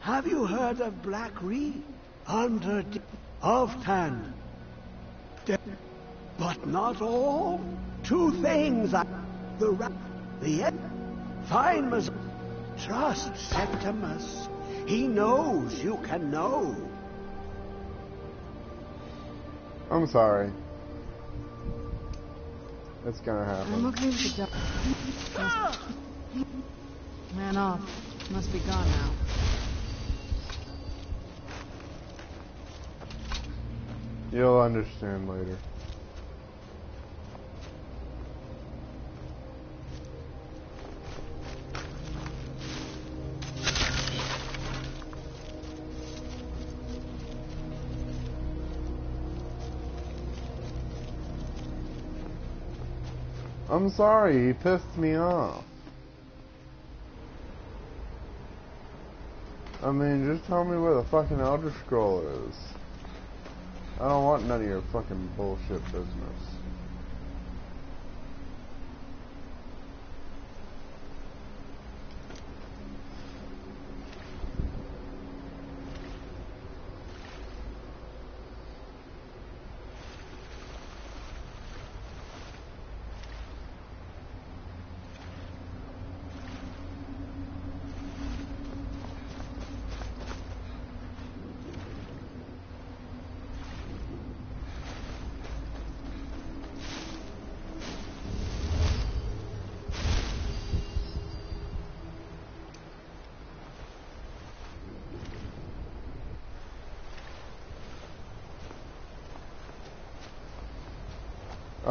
Have you heard of Black Reed? Under of Tan. But not all. Two things. Find Maz. Trust Septimus. He knows you can know. I'm sorry. It's gonna happen. I'm okay with the dog. Man off. Must be gone now. You'll understand later. I'm sorry, he pissed me off. I mean, just tell me where the fucking Elder Scroll is. I don't want none of your fucking bullshit business.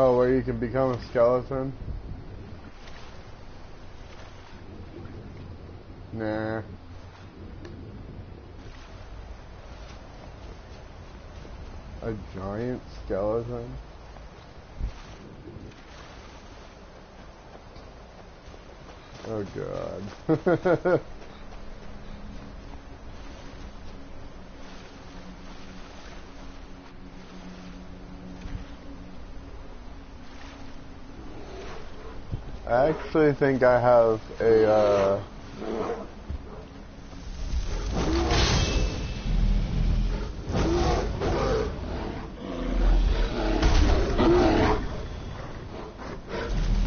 Oh, where you can become a skeleton? Nah. A giant skeleton? Oh god. I actually think I have a,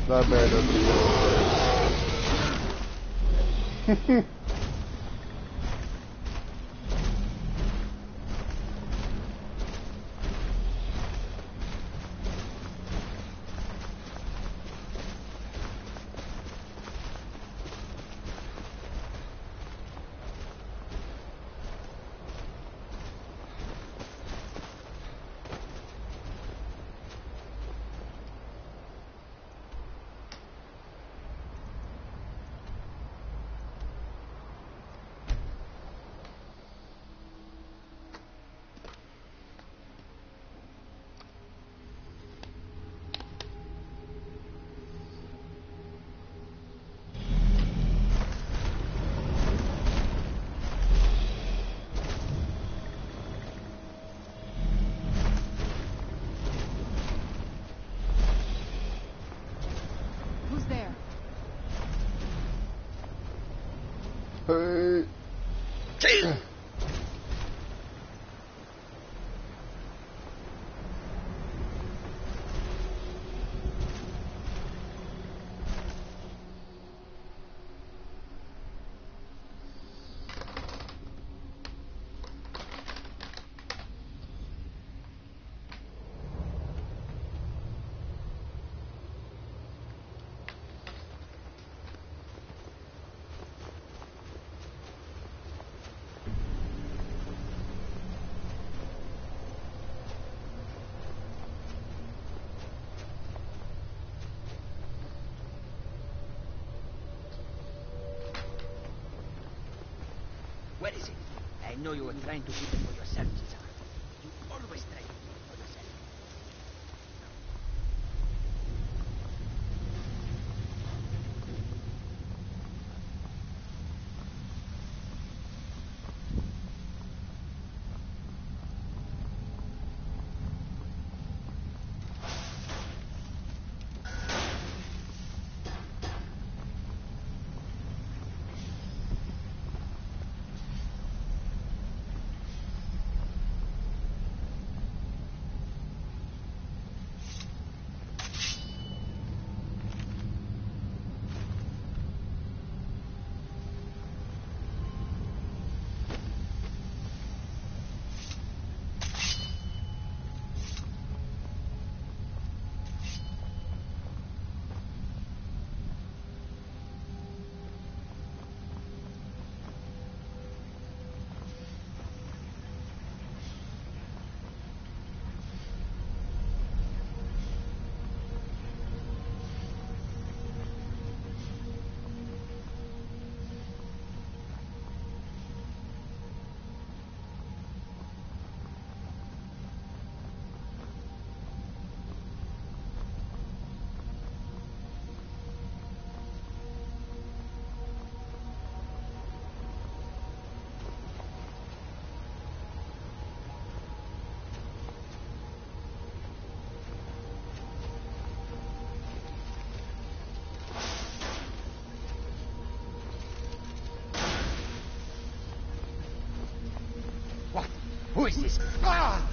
that bear doesn't Hey. Where is it? I know you were trying to keep it for yourself, Cesar. You always try to keep it for yourself. Who is this? Ah!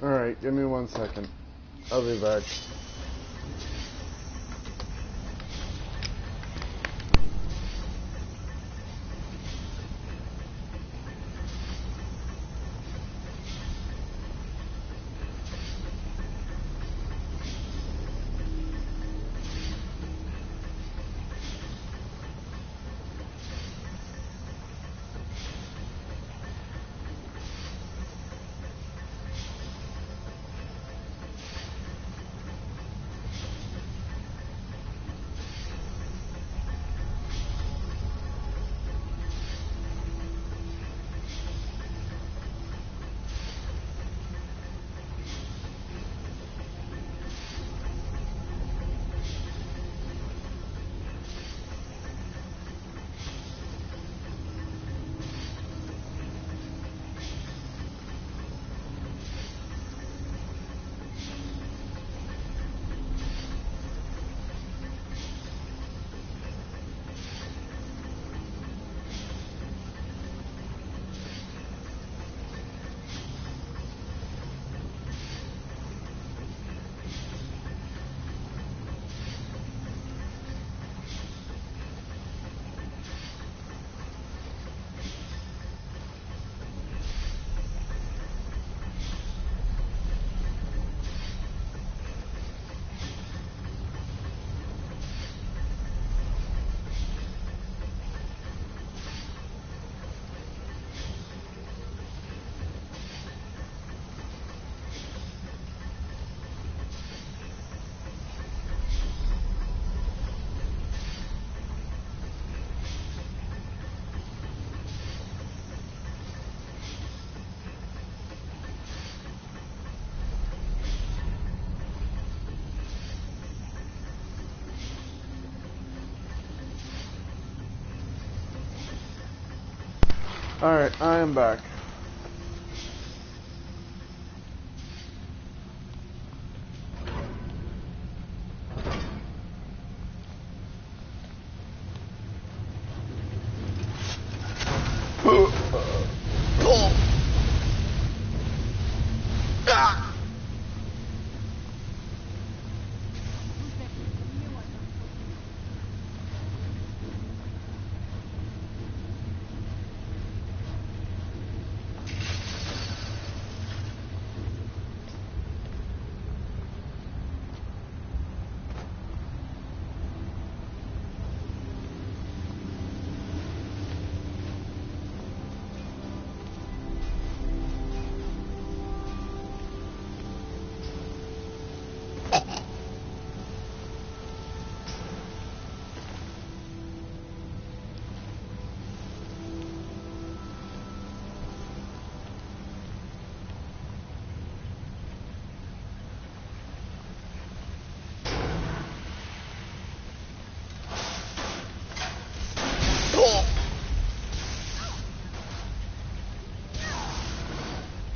Alright, give me 1 second. I'll be back. Alright, I am back.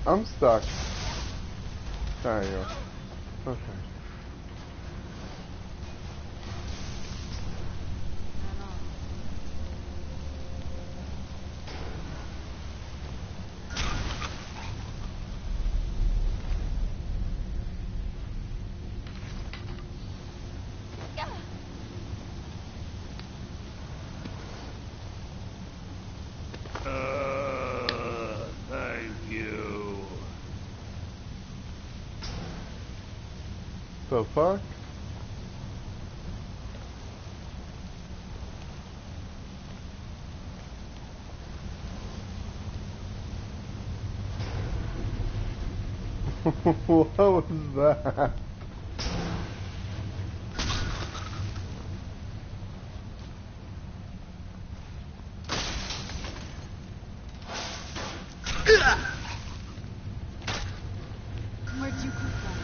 I'm stuck. There you go. Okay. Thank you. The fuck? What was that? Where'd you come from?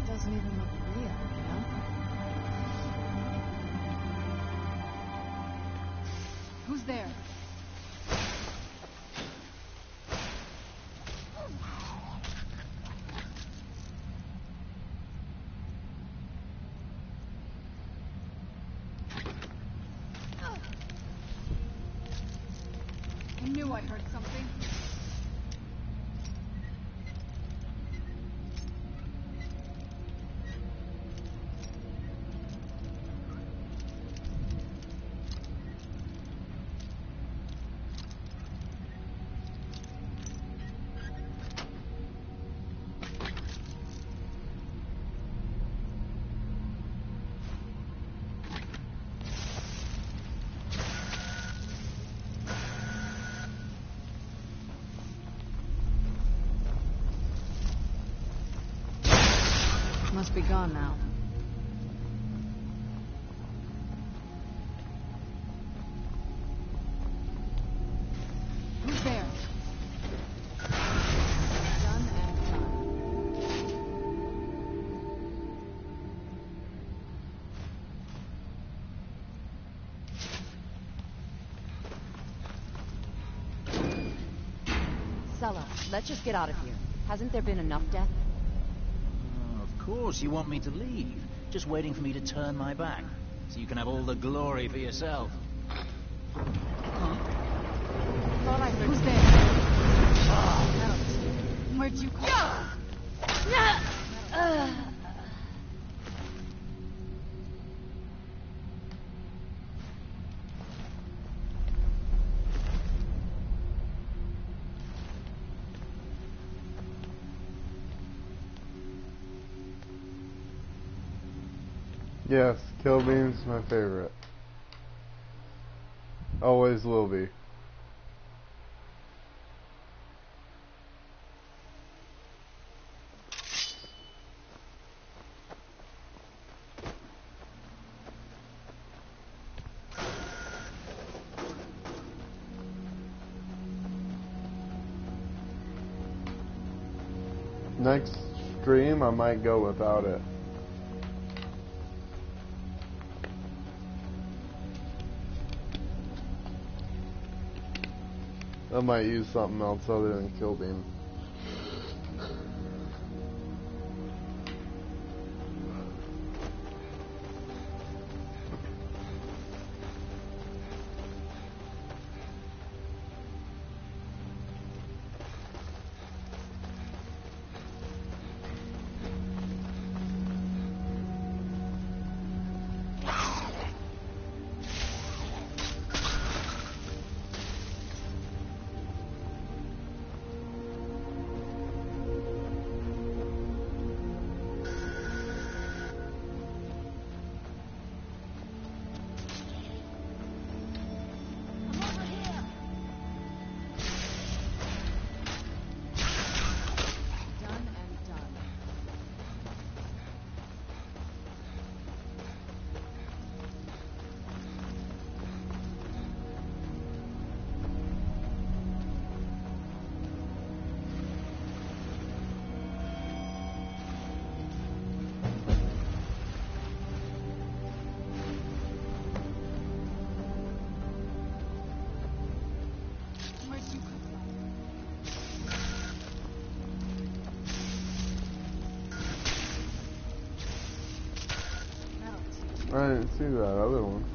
Doesn't even look real, you know? Who's there? I knew I heard something. Must be gone now. Who's there? Done and done. Sella, let's just get out of here. Hasn't there been enough death? Of course you want me to leave. Just waiting for me to turn my back. So you can have all the glory for yourself. Thought I heard... Who's there? Where'd you come? Yes, Kill Bean's my favorite. Always will be. Next stream, I might go without it. I might use something else other than Kill Bean. I didn't see that other one.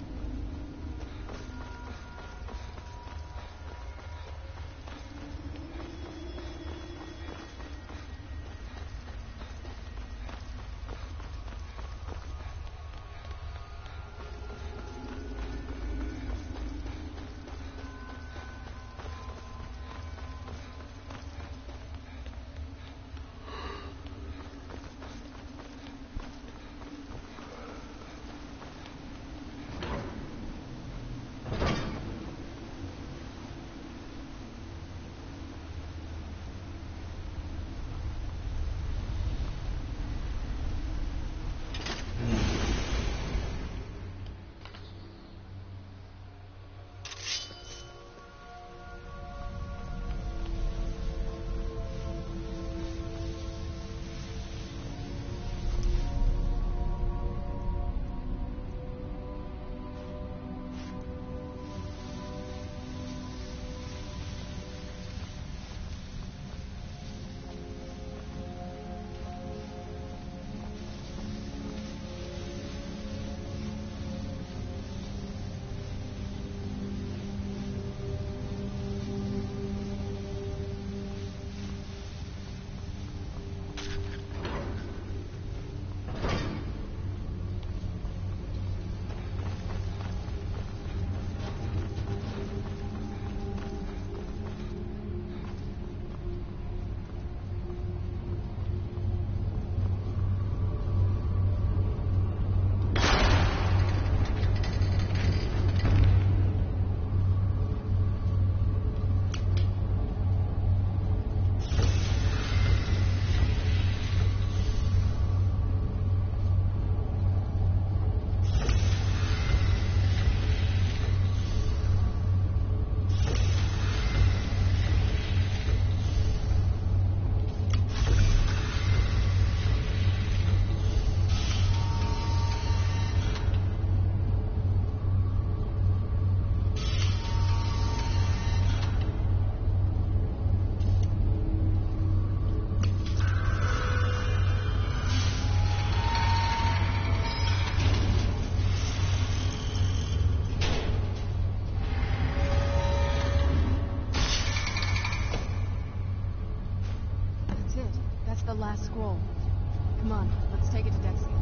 the last scroll. Come on, let's take it to Dexy.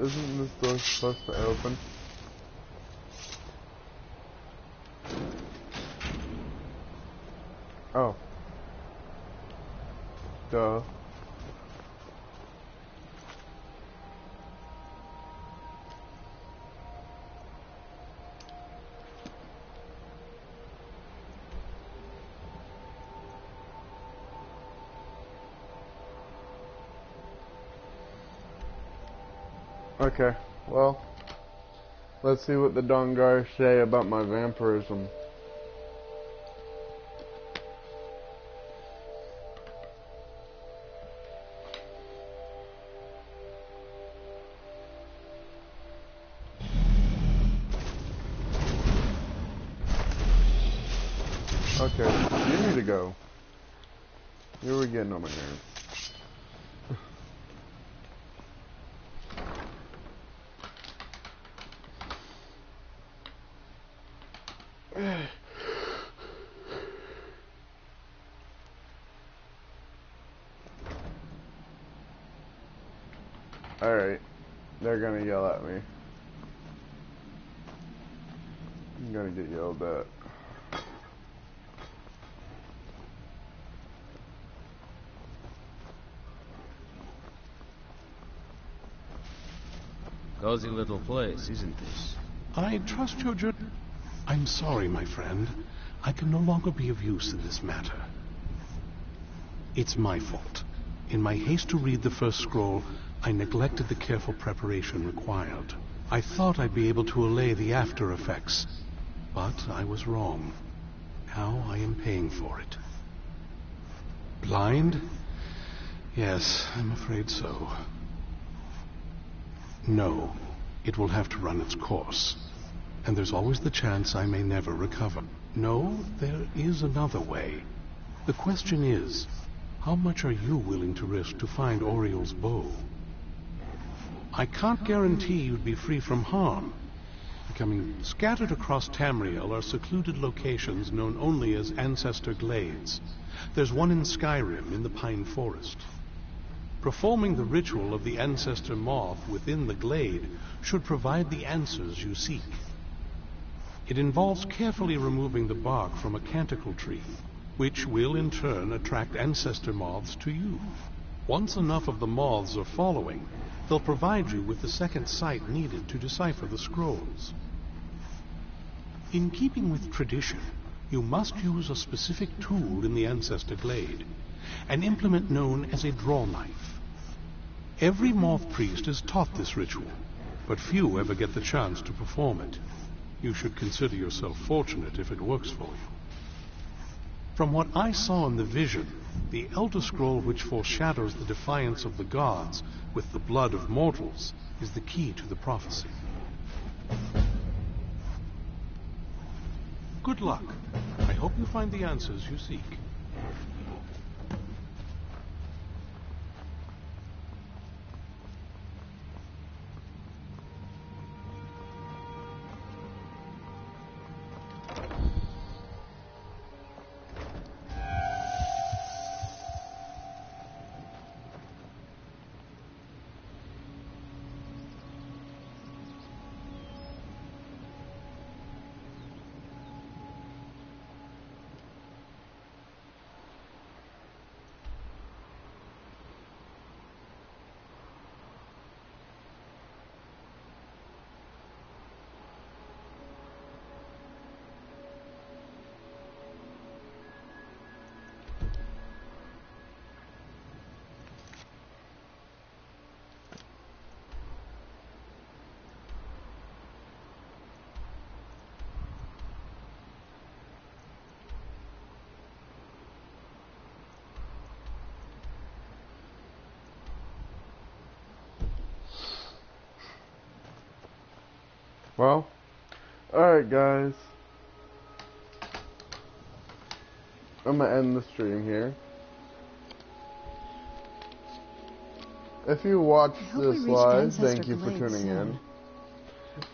Isn't this door supposed to open? Oh. Duh. Okay, well, let's see what the dawngaurd say about my vampirism. Okay, you need to go. You were getting on my nerves. Alright, they're gonna yell at me. I'm gonna get yelled at. Cozy little place, isn't this? I trust your I'm sorry, my friend. I can no longer be of use in this matter. It's my fault. In my haste to read the first scroll, I neglected the careful preparation required. I thought I'd be able to allay the after effects, but I was wrong. Now I am paying for it. Blind? Yes, I'm afraid so. No, it will have to run its course. And there's always the chance I may never recover. No, there is another way. The question is, how much are you willing to risk to find Oriel's bow? I can't guarantee you'd be free from harm. Becoming scattered across Tamriel are secluded locations known only as Ancestor Glades. There's one in Skyrim, in the Pine Forest. Performing the ritual of the Ancestor Moth within the glade should provide the answers you seek. It involves carefully removing the bark from a canticle tree, which will in turn attract ancestor moths to you. Once enough of the moths are following, they'll provide you with the second sight needed to decipher the scrolls. In keeping with tradition, you must use a specific tool in the Ancestor Glade, an implement known as a draw knife. Every moth priest is taught this ritual, but few ever get the chance to perform it. You should consider yourself fortunate if it works for you. From what I saw in the vision, the Elder Scroll which foreshadows the defiance of the gods with the blood of mortals is the key to the prophecy. Good luck. I hope you find the answers you seek. Well, alright guys. I'm gonna end the stream here. If you watched this live, thank you for tuning in.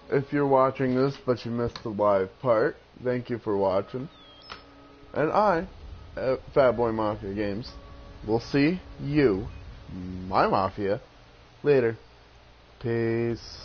If you're watching this but you missed the live part, thank you for watching. And I, at Fatboy Mafia Games, will see you, my Mafia, later. Peace.